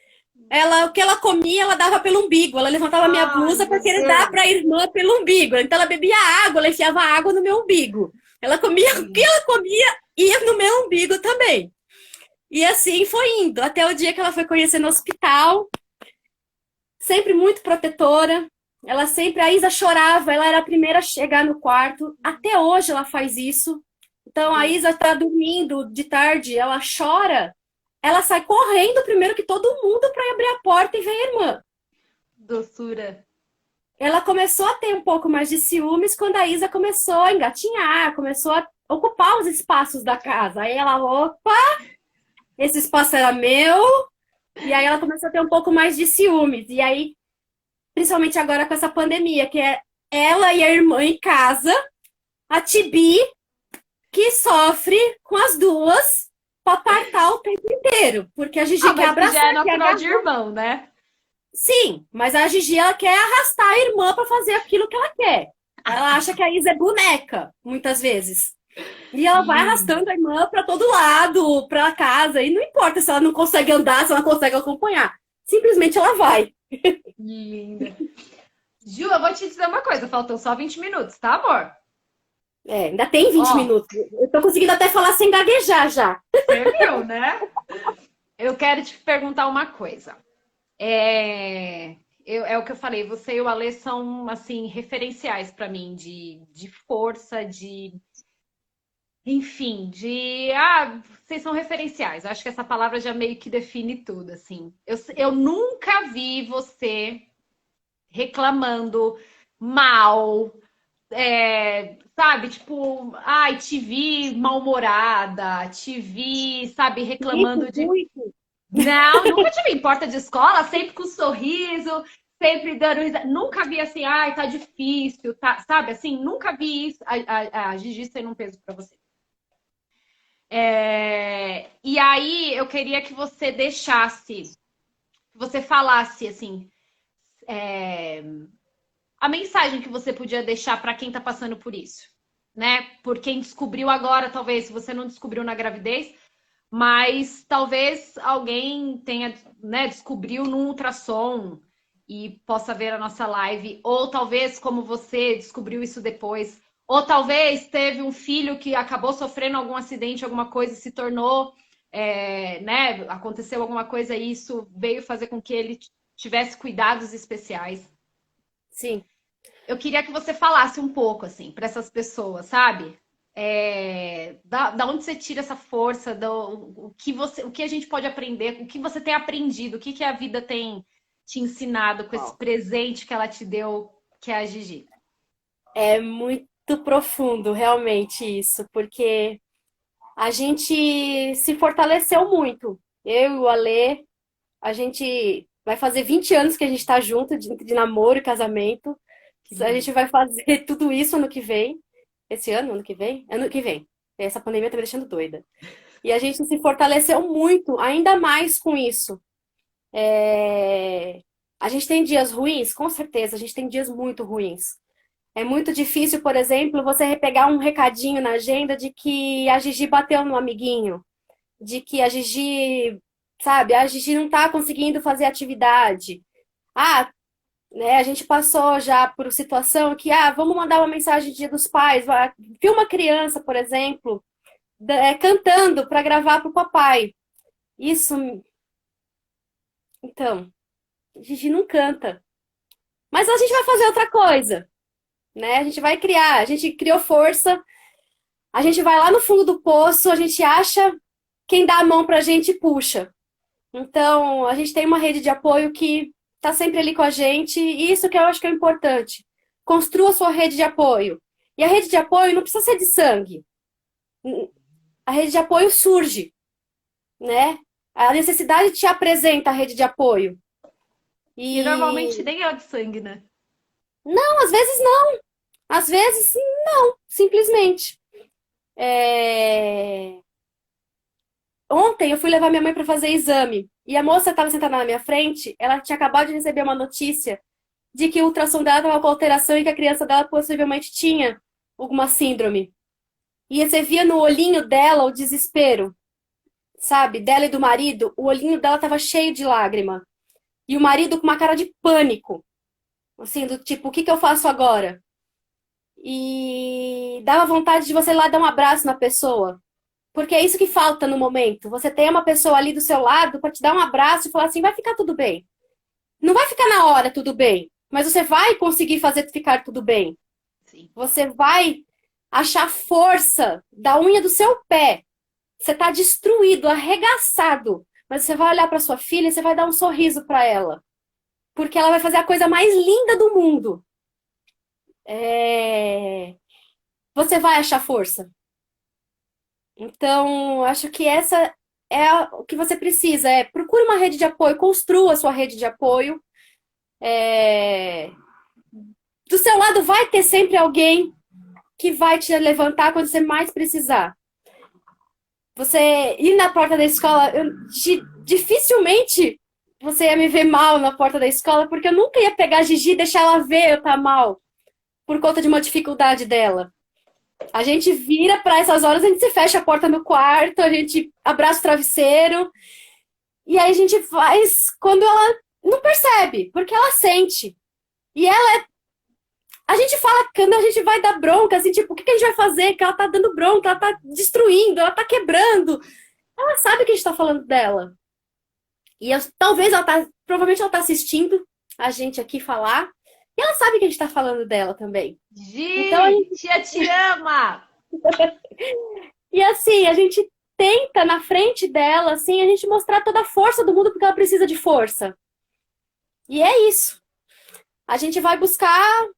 O que ela comia, ela dava pelo umbigo. Ela levantava minha blusa para querer dar para a irmã pelo umbigo. Então ela bebia água, ela enfiava água no meu umbigo. Ela comia o que ela comia, ia no meu umbigo também. E assim foi indo, até o dia que ela foi conhecer no hospital. Sempre muito protetora. A Isa chorava, ela era a primeira a chegar no quarto. Até hoje ela faz isso. Então a Isa tá dormindo de tarde, ela chora. ela sai correndo primeiro que todo mundo para abrir a porta e ver a irmã. Doçura. Ela começou a ter um pouco mais de ciúmes quando a Isa começou a engatinhar, começou a ocupar os espaços da casa. Aí ela, opa, esse espaço era meu. E aí ela começou a ter um pouco mais de ciúmes. E aí, principalmente agora com essa pandemia, que é ela e a irmã em casa, a Tibi, que sofre com as duas para apartar o tempo inteiro. Porque a Gigi quer Mas que já é abraçar, quer natural de agarrar. irmão, né? Sim, mas a Gigi ela quer arrastar a irmã para fazer aquilo que ela quer. Ela acha que a Isa é boneca, muitas vezes. E ela vai Linda. arrastando a irmã para todo lado, para casa, e não importa se ela não consegue andar, se ela não consegue acompanhar. Simplesmente ela vai. Linda. Ju, eu vou te dizer uma coisa, faltam só 20 minutos, tá, amor? É, ainda tem 20 Ó, minutos. Eu tô conseguindo até falar sem gaguejar já. você viu, né? Eu quero te perguntar uma coisa. É o que eu falei, você e o Alê são, assim, referenciais pra mim de força, enfim, vocês são referenciais. Eu acho que essa palavra já meio que define tudo, assim. Eu nunca vi você reclamando mal, sabe? Tipo, ai, te vi mal-humorada, te vi, sabe, reclamando de. Muito. Não, nunca tive em porta de escola, sempre com sorriso, sempre dando risada. Nunca vi assim, ai, tá difícil, tá, sabe? Assim, nunca vi isso, a Gigi sendo um peso pra você. E aí, eu queria que você deixasse, que você falasse, assim, a mensagem que você podia deixar pra quem tá passando por isso, né? Por quem descobriu agora, talvez, se você não descobriu na gravidez, mas talvez alguém tenha, né, descobriu num ultrassom e possa ver a nossa live, ou talvez, como você descobriu isso depois, ou talvez teve um filho que acabou sofrendo algum acidente, alguma coisa, e se tornou, né, aconteceu alguma coisa e isso veio fazer com que ele tivesse cuidados especiais. Sim. Eu queria que você falasse um pouco, assim, para essas pessoas, sabe? Da onde você tira essa força, o que a gente pode aprender, o que você tem aprendido, o que, que a vida tem te ensinado com esse presente que ela te deu, que é a Gigi. É muito profundo, realmente, isso, porque a gente se fortaleceu muito. Eu e o Alê, a gente vai fazer 20 anos que a gente tá junto, de namoro e casamento. Que A lindo. gente vai fazer tudo isso ano que vem. Esse ano, ano que vem? Ano que vem. Essa pandemia tá me deixando doida. E a gente se fortaleceu muito, ainda mais com isso. A gente tem dias ruins? Com certeza, a gente tem dias muito ruins. É muito difícil, por exemplo, você pegar um recadinho na agenda de que a Gigi bateu no amiguinho, de que a Gigi, sabe, a Gigi não tá conseguindo fazer atividade. Ah, né, a gente passou já por situação que, vamos mandar uma mensagem de Dia dos Pais, filma uma criança, por exemplo, cantando para gravar para o papai. Isso, então, a Gigi não canta. Mas a gente vai fazer outra coisa, né? A gente vai criar, a gente criou força, a gente vai lá no fundo do poço, a gente acha quem dá a mão pra gente e puxa. Então, a gente tem uma rede de apoio que tá sempre ali com a gente, e isso que eu acho que é importante. Construa sua rede de apoio. E a rede de apoio não precisa ser de sangue. A rede de apoio surge, né? A necessidade te apresenta a rede de apoio. E normalmente E nem é de sangue, né? não, às vezes não. Às vezes não, simplesmente. Ontem eu fui levar minha mãe para fazer exame e a moça estava sentada na minha frente, ela tinha acabado de receber uma notícia de que o ultrassom dela estava com alteração e que a criança dela possivelmente tinha alguma síndrome. E você via no olhinho dela o desespero, sabe? Dela e do marido, o olhinho dela estava cheio de lágrima. E o marido com uma cara de pânico, assim, do tipo, o que que eu faço agora? E dava vontade de você ir lá dar um abraço na pessoa. Porque é isso que falta no momento. Você tem uma pessoa ali do seu lado para te dar um abraço e falar assim, vai ficar tudo bem. Não vai ficar na hora tudo bem, mas você vai conseguir fazer ficar tudo bem. Sim. Você vai achar força da unha do seu pé. Você está destruído, arregaçado, mas você vai olhar para sua filha e você vai dar um sorriso para ela, porque ela vai fazer a coisa mais linda do mundo. Você vai achar força. Então, acho que essa é o que você precisa. Procure uma rede de apoio, construa a sua rede de apoio. É, Do seu lado vai ter sempre alguém que vai te levantar quando você mais precisar. Você ir na porta da escola, dificilmente você ia me ver mal na porta da escola, porque eu nunca ia pegar a Gigi e deixar ela ver eu estar mal por conta de uma dificuldade dela. A gente vira para essas horas, a gente se fecha a porta no quarto, a gente abraça o travesseiro, e aí a gente faz quando ela não percebe, porque ela sente. E a gente fala quando a gente vai dar bronca, assim, tipo, o que a gente vai fazer? Que ela tá dando bronca, ela tá destruindo, ela tá quebrando. Ela sabe que a gente tá falando dela. E talvez provavelmente ela tá assistindo a gente aqui falar, e ela sabe que a gente tá falando dela também. Então, Gi, tia te ama! e assim, a gente tenta na frente dela, assim, a gente mostrar toda a força do mundo porque ela precisa de força. E é isso. A gente vai buscar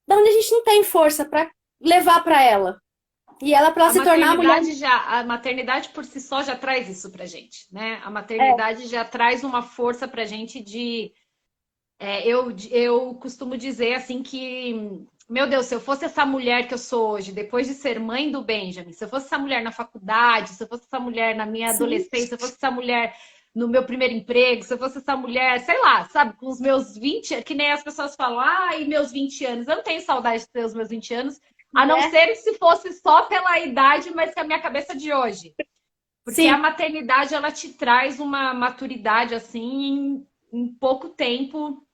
da onde a gente não tem força para levar para ela. E ela para A se tornar a mulher. a maternidade por si só já traz isso pra gente, né? A maternidade já traz uma força pra gente de. Eu costumo dizer assim que, meu Deus, se eu fosse essa mulher que eu sou hoje, depois de ser mãe do Benjamin, se eu fosse essa mulher na faculdade, se eu fosse essa mulher na minha Sim. adolescência, se eu fosse essa mulher no meu primeiro emprego, se eu fosse essa mulher, sei lá, sabe, com os meus 20, que nem as pessoas falam, ai, meus 20 anos. Eu não tenho saudade de ter os meus 20 anos, a não Né? ser se fosse só pela idade, mas com a minha cabeça de hoje. Porque a Sim. maternidade, ela te traz uma maturidade, assim, em pouco tempo.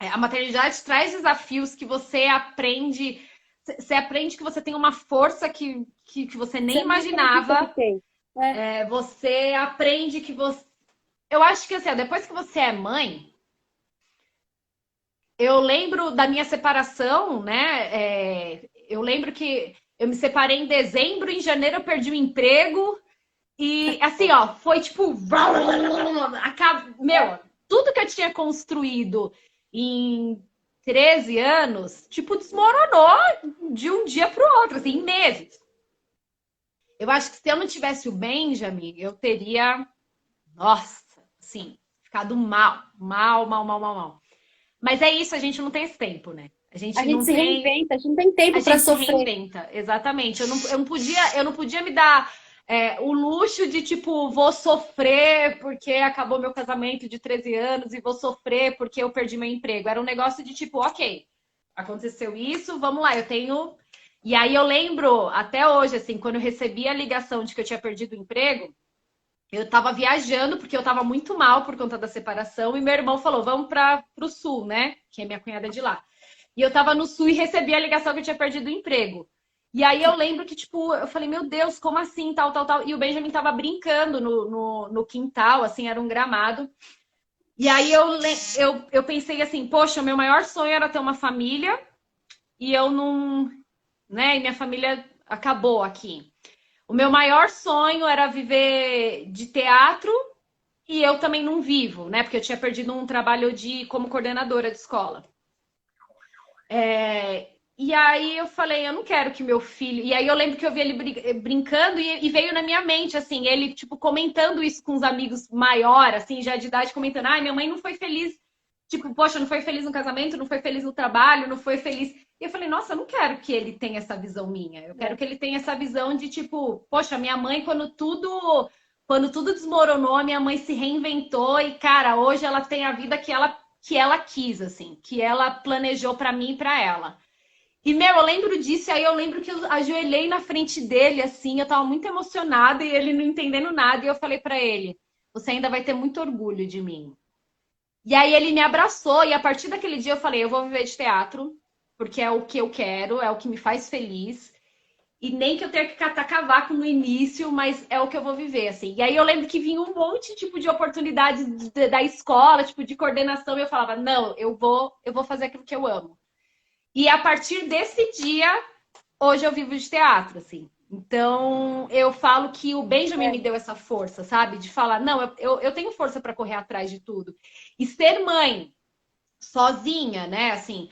A maternidade traz desafios que você aprende. Você aprende que você tem uma força que você nem Você não acredita que imaginava. tem. Você aprende que você. Eu acho que assim, depois que você é mãe, eu lembro da minha separação, né? Eu lembro que eu me separei em dezembro, em janeiro eu perdi o emprego. E assim, ó, foi tipo. Meu, tudo que eu tinha construído em 13 anos, tipo, desmoronou de um dia para o outro, assim, em meses. Eu acho que se eu não tivesse o Benjamin, eu teria, nossa, assim, ficado mal, mal, mal, mal, mal, mal. Mas é isso, a gente não tem esse tempo, né? A A gente gente não se tem. reinventa, a gente não tem A tempo para gente se sofrer. reinventa, exatamente. Eu não podia me dar o luxo de, tipo, vou sofrer porque acabou meu casamento de 13 anos e vou sofrer porque eu perdi meu emprego. Era um negócio de, tipo, ok, aconteceu isso, vamos lá, eu tenho. E aí eu lembro até hoje, assim, quando eu recebi a ligação de que eu tinha perdido o emprego, eu tava viajando porque eu tava muito mal por conta da separação e meu irmão falou, vamos para o sul, né? Que é minha cunhada de lá. E eu tava no sul e recebi a ligação que eu tinha perdido o emprego. E aí eu lembro que, tipo, eu falei, meu Deus, como assim? Tal, tal, tal. E o Benjamin tava brincando no quintal, assim, era um gramado. E aí eu pensei assim, poxa, meu maior sonho era ter uma família e eu não, né? E minha família acabou aqui. O meu maior sonho era viver de teatro e eu também não vivo, né? Porque eu tinha perdido um trabalho como coordenadora de escola. E aí eu falei, eu não quero que meu filho. E aí eu lembro que eu vi ele brincando e veio na minha mente, assim, ele, tipo, comentando isso com os amigos maior, assim, já de idade, comentando, ai, minha mãe não foi feliz. Tipo, poxa, não foi feliz no casamento, não foi feliz no trabalho, não foi feliz. E eu falei, nossa, eu não quero que ele tenha essa visão minha. Eu quero que ele tenha essa visão de, tipo, poxa, minha mãe, quando tudo desmoronou, a minha mãe se reinventou e, cara, hoje ela tem a vida que ela quis, assim, que ela planejou para mim e para ela. E, meu, eu lembro disso, e aí eu lembro que eu ajoelhei na frente dele, assim, eu tava muito emocionada e ele não entendendo nada, e eu falei para ele: você ainda vai ter muito orgulho de mim. E aí ele me abraçou, e a partir daquele dia eu falei: eu vou viver de teatro, porque é o que eu quero, é o que me faz feliz. E nem que eu tenha que catar cavaco no início, mas é o que eu vou viver, assim. E aí eu lembro que vinha um monte, tipo, de oportunidades da escola, tipo, de coordenação, e eu falava: não, eu vou fazer aquilo que eu amo. E a partir desse dia, hoje eu vivo de teatro, assim. Então, eu falo que o Benjamin me deu essa força, sabe? De falar, não, eu tenho força para correr atrás de tudo. E ser mãe sozinha, né? Assim,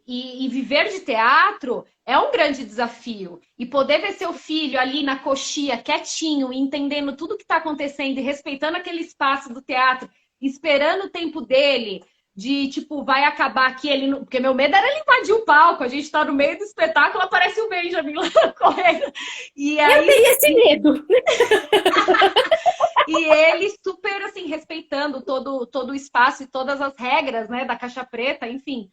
e viver de teatro é um grande desafio. E poder ver seu filho ali na coxia, quietinho, entendendo tudo que está acontecendo e respeitando aquele espaço do teatro, esperando o tempo dele, de tipo, vai acabar aqui, ele não... porque meu medo era ele invadir o palco, a gente tá no meio do espetáculo, aparece o Benjamin lá correndo. E Eu aí teria esse medo. e ele super assim respeitando todo o espaço e todas as regras, né, da Caixa Preta, enfim.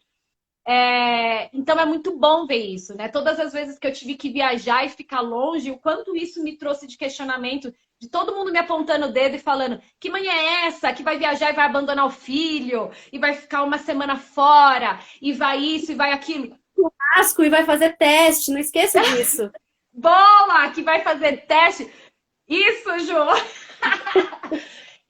Então é muito bom ver isso, né? Todas as vezes que eu tive que viajar e ficar longe, o quanto isso me trouxe de questionamento, de todo mundo me apontando o dedo e falando: que mãe é essa que vai viajar e vai abandonar o filho, e vai ficar uma semana fora, e vai isso, e vai aquilo. Asco e vai fazer teste, não esqueça disso. Boa! Que vai fazer teste. Isso, Ju!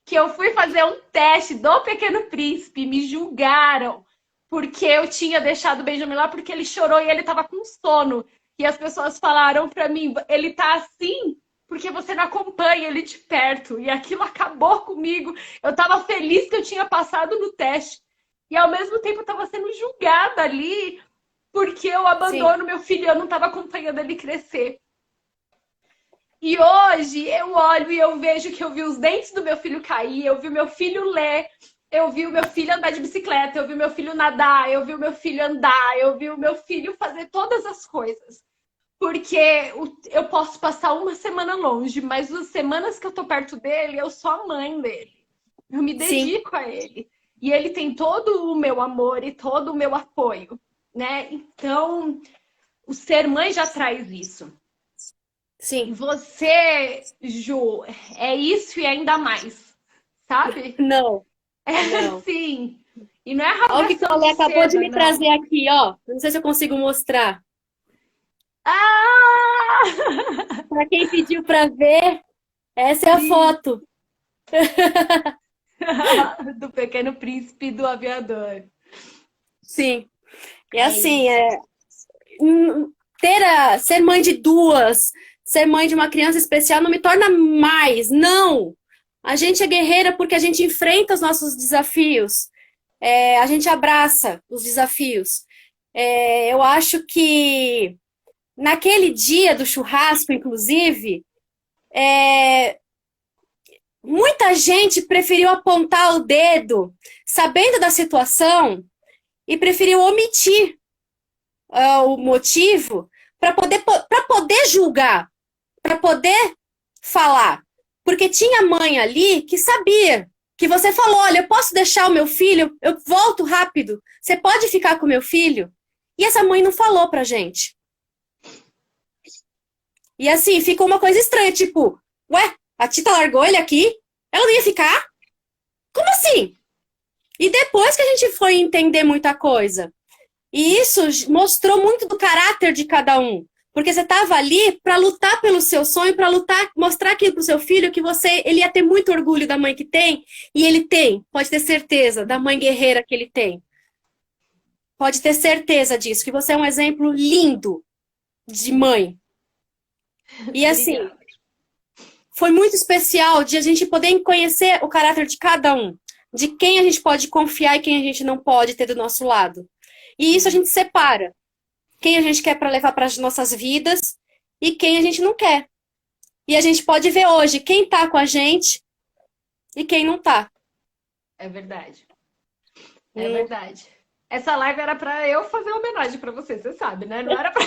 Que eu fui fazer um teste do Pequeno Príncipe, me julgaram porque eu tinha deixado o Benjamin lá porque ele chorou e ele tava com sono. E as pessoas falaram pra mim, ele tá assim porque você não acompanha ele de perto. E aquilo acabou comigo. Eu tava feliz que eu tinha passado no teste. E ao mesmo tempo eu tava sendo julgada ali porque eu Sim. abandono meu filho, eu não tava acompanhando ele crescer. E hoje eu olho e eu vejo que eu vi os dentes do meu filho cair, eu vi o meu filho ler, eu vi o meu filho andar de bicicleta, eu vi o meu filho nadar, eu vi o meu filho andar, eu vi o meu filho fazer todas as coisas. Porque eu posso passar uma semana longe, mas as semanas que eu tô perto dele, eu sou a mãe dele. Eu me Sim, dedico a ele. E ele tem todo o meu amor e todo o meu apoio, né? Então, o ser mãe já traz isso. E sim. você, Ju, é isso e ainda mais, sabe? Não, É não. assim. E não é Olha o que que o rasgação Ale de acabou de seda, me não. trazer aqui, ó. Não sei se eu consigo mostrar. Ah! Para quem pediu para ver, essa é a Sim. foto. Do Pequeno Príncipe e do Aviador. Sim. E É assim, isso. ser mãe de duas, ser mãe de uma criança especial não me torna mais. Não! A gente é guerreira porque a gente enfrenta os nossos desafios. A gente abraça os desafios. Eu acho que naquele dia do churrasco, inclusive, muita gente preferiu apontar o dedo, sabendo da situação, e preferiu omitir o motivo para poder julgar, para poder falar. Porque tinha mãe ali que sabia que você falou: olha, eu posso deixar o meu filho, eu volto rápido, você pode ficar com o meu filho? E essa mãe não falou pra gente. E assim, ficou uma coisa estranha, tipo, ué, a Tita largou ele aqui? Ela não ia ficar? Como assim? E depois que a gente foi entender muita coisa. E isso mostrou muito do caráter de cada um. Porque você estava ali para lutar pelo seu sonho, para lutar, mostrar aquilo para o seu filho que ele ia ter muito orgulho da mãe que tem, e ele tem, pode ter certeza, da mãe guerreira que ele tem. Pode ter certeza disso, que você é um exemplo lindo de mãe. E assim, Obrigada. foi muito especial de a gente poder conhecer o caráter de cada um, de quem a gente pode confiar e quem a gente não pode ter do nosso lado. E isso a gente separa. Quem a gente quer para levar para as nossas vidas e quem a gente não quer. E a gente pode ver hoje quem tá com a gente e quem não tá. É verdade. É verdade. Essa live era pra eu fazer uma homenagem pra você, você sabe, né? Não era pra,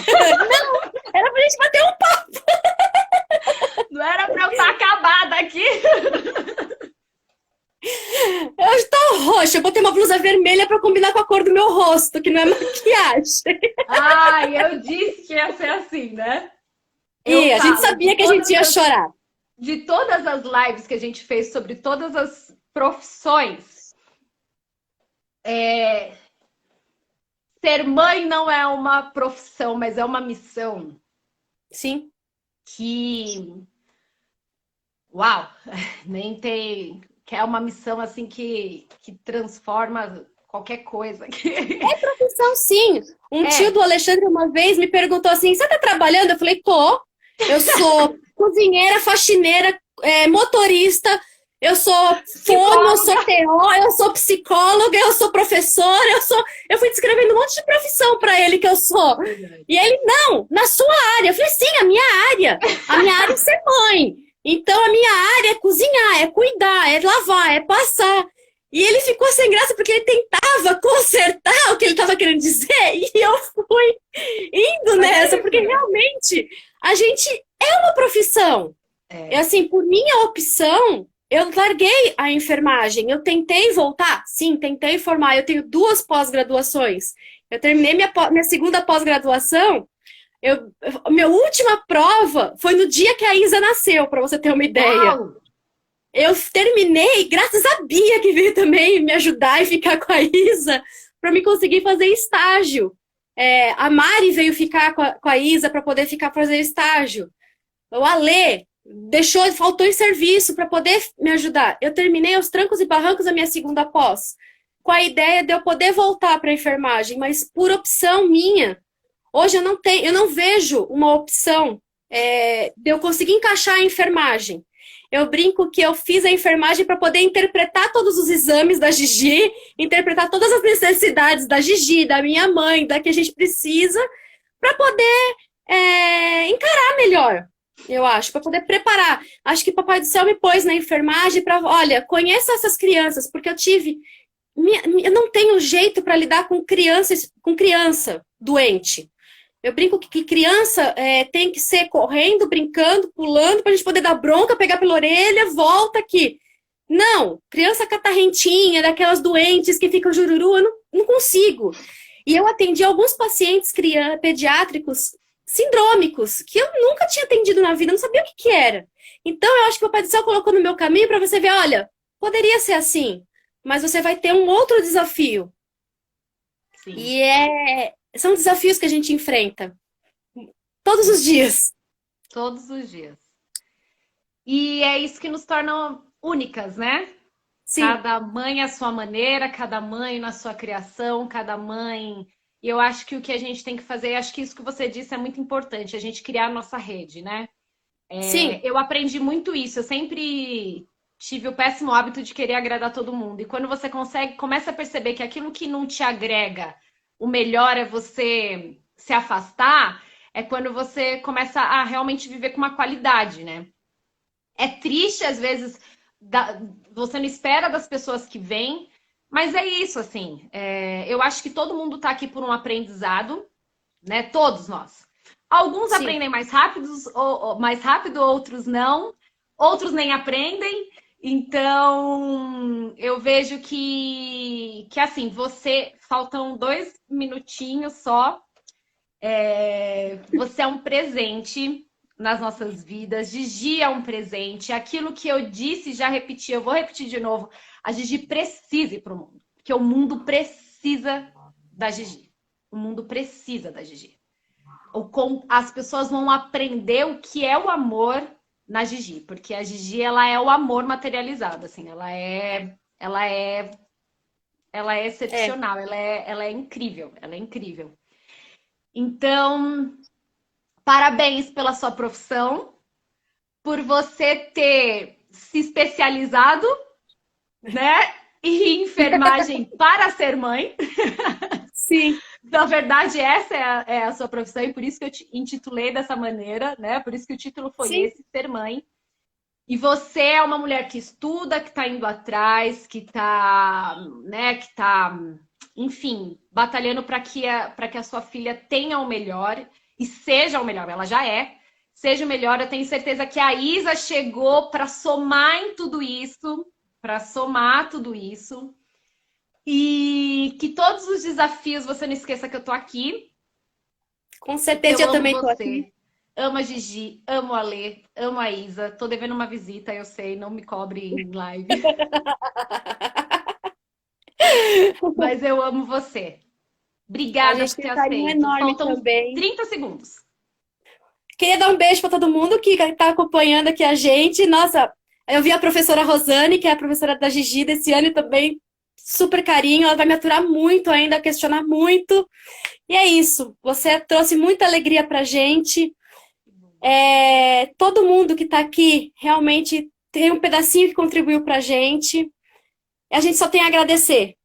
Era pra gente bater um papo. não era pra eu estar acabada aqui. Eu estou roxa, eu botei uma blusa vermelha para combinar com a cor do meu rosto, que não é maquiagem. Ai, eu disse que ia ser assim, né? E Eu a gente falo sabia que a gente ia chorar. de todas as lives que a gente fez sobre todas as profissões, ser mãe não é uma profissão, mas é uma missão Sim. que, uau, nem tem, que é uma missão assim que transforma qualquer coisa. profissão, sim. Um tio do Alexandre uma vez me perguntou assim, você tá trabalhando? Eu falei, tô. Eu sou cozinheira, faxineira, motorista, eu sou fono, eu sou TO, eu sou psicóloga, eu sou professora, eu fui descrevendo um monte de profissão para ele que eu sou. E ele, não, na sua área. Eu falei, sim, a minha área. A minha área é ser mãe. Então, a minha área é cozinhar, é cuidar, é lavar, é passar. E ele ficou sem graça porque ele tentava consertar o que ele estava querendo dizer e eu fui indo nessa, porque realmente a gente é uma profissão. É assim, por minha opção, eu larguei a enfermagem. Eu tentei voltar? Sim, tentei formar. Eu tenho 2 pós-graduações. Eu terminei minha segunda pós-graduação. Minha última prova foi no dia que a Isa nasceu, para você ter uma ideia. Uau! Eu terminei, graças a Bia, que veio também me ajudar e ficar com a Isa, para me conseguir fazer estágio. A Mari veio ficar com a Isa para poder fazer estágio. O Alê faltou em serviço para poder me ajudar. Eu terminei aos trancos e barrancos a minha segunda pós, com a ideia de eu poder voltar para a enfermagem, mas por opção minha. Hoje eu não vejo uma opção de eu conseguir encaixar a enfermagem. Eu brinco que eu fiz a enfermagem para poder interpretar todos os exames da Gigi, interpretar todas as necessidades da Gigi, da minha mãe, da que a gente precisa, para poder encarar melhor, eu acho, para poder preparar. Acho que o Papai do Céu me pôs na enfermagem para, olha, conheça essas crianças, porque eu não tenho jeito para lidar com criança doente. Eu brinco que criança tem que ser correndo, brincando, pulando, para a gente poder dar bronca, pegar pela orelha, volta aqui. Não, criança catarrentinha, daquelas doentes que ficam jururu, eu não consigo. E eu atendi alguns pacientes pediátricos sindrômicos, que eu nunca tinha atendido na vida, não sabia o que era. Então, eu acho que o Papai do Céu colocou no meu caminho para você ver, olha, poderia ser assim, mas você vai ter um outro desafio. Sim. E são desafios que a gente enfrenta todos os dias. Todos os dias. E é isso que nos torna únicas, né? Sim. Cada mãe à sua maneira, cada mãe na sua criação, cada mãe... E eu acho que o que a gente tem que fazer, acho que isso que você disse é muito importante, a gente criar a nossa rede, né? Sim. Eu aprendi muito isso, eu sempre tive o péssimo hábito de querer agradar todo mundo. E quando você começa a perceber que aquilo que não te agrega, o melhor é você se afastar, é quando você começa a realmente viver com uma qualidade, né? É triste, às vezes, você não espera das pessoas que vêm, mas é isso, assim. Eu acho que todo mundo tá aqui por um aprendizado, né? Todos nós. Alguns Sim. aprendem mais rápido, outros não. Outros nem aprendem. Então, eu vejo que assim, faltam 2 minutinhos só. Você é um presente nas nossas vidas. Gigi é um presente. Aquilo que eu disse, já repeti, eu vou repetir de novo. A Gigi precisa ir para o mundo. Porque o mundo precisa da Gigi. O mundo precisa da Gigi. As pessoas vão aprender o que é o amor na Gigi. Porque a Gigi, ela é o amor materializado. Assim, ela é excepcional. Ela é incrível. Ela é incrível. Então, parabéns pela sua profissão. Por você ter se especializado, né? E enfermagem para ser mãe. Sim. Na verdade, essa é a sua profissão e por isso que eu te intitulei dessa maneira, né? Por isso que o título foi Sim. esse, ser mãe. E você é uma mulher que estuda, que está indo atrás, que está, enfim, batalhando para que a sua filha tenha o melhor e seja o melhor. Ela já é. Seja o melhor. Eu tenho certeza que a Isa chegou para somar em tudo isso. Para somar tudo isso. E que todos os desafios, você não esqueça que eu tô aqui. Com certeza eu também tô aqui. Amo a Gigi, amo a Lê, amo a Isa. Tô devendo uma visita, eu sei, não me cobre em live. Mas eu amo você. Obrigada por ter aceito. Enorme Faltam também. 30 segundos. Queria dar um beijo para todo mundo que está acompanhando aqui a gente. Nossa, eu vi a professora Rosane, que é a professora da Gigi desse ano e também super carinho, ela vai me aturar muito ainda, questionar muito. E é isso, você trouxe muita alegria pra gente. Todo mundo que tá aqui realmente tem um pedacinho que contribuiu pra gente. A gente só tem a agradecer.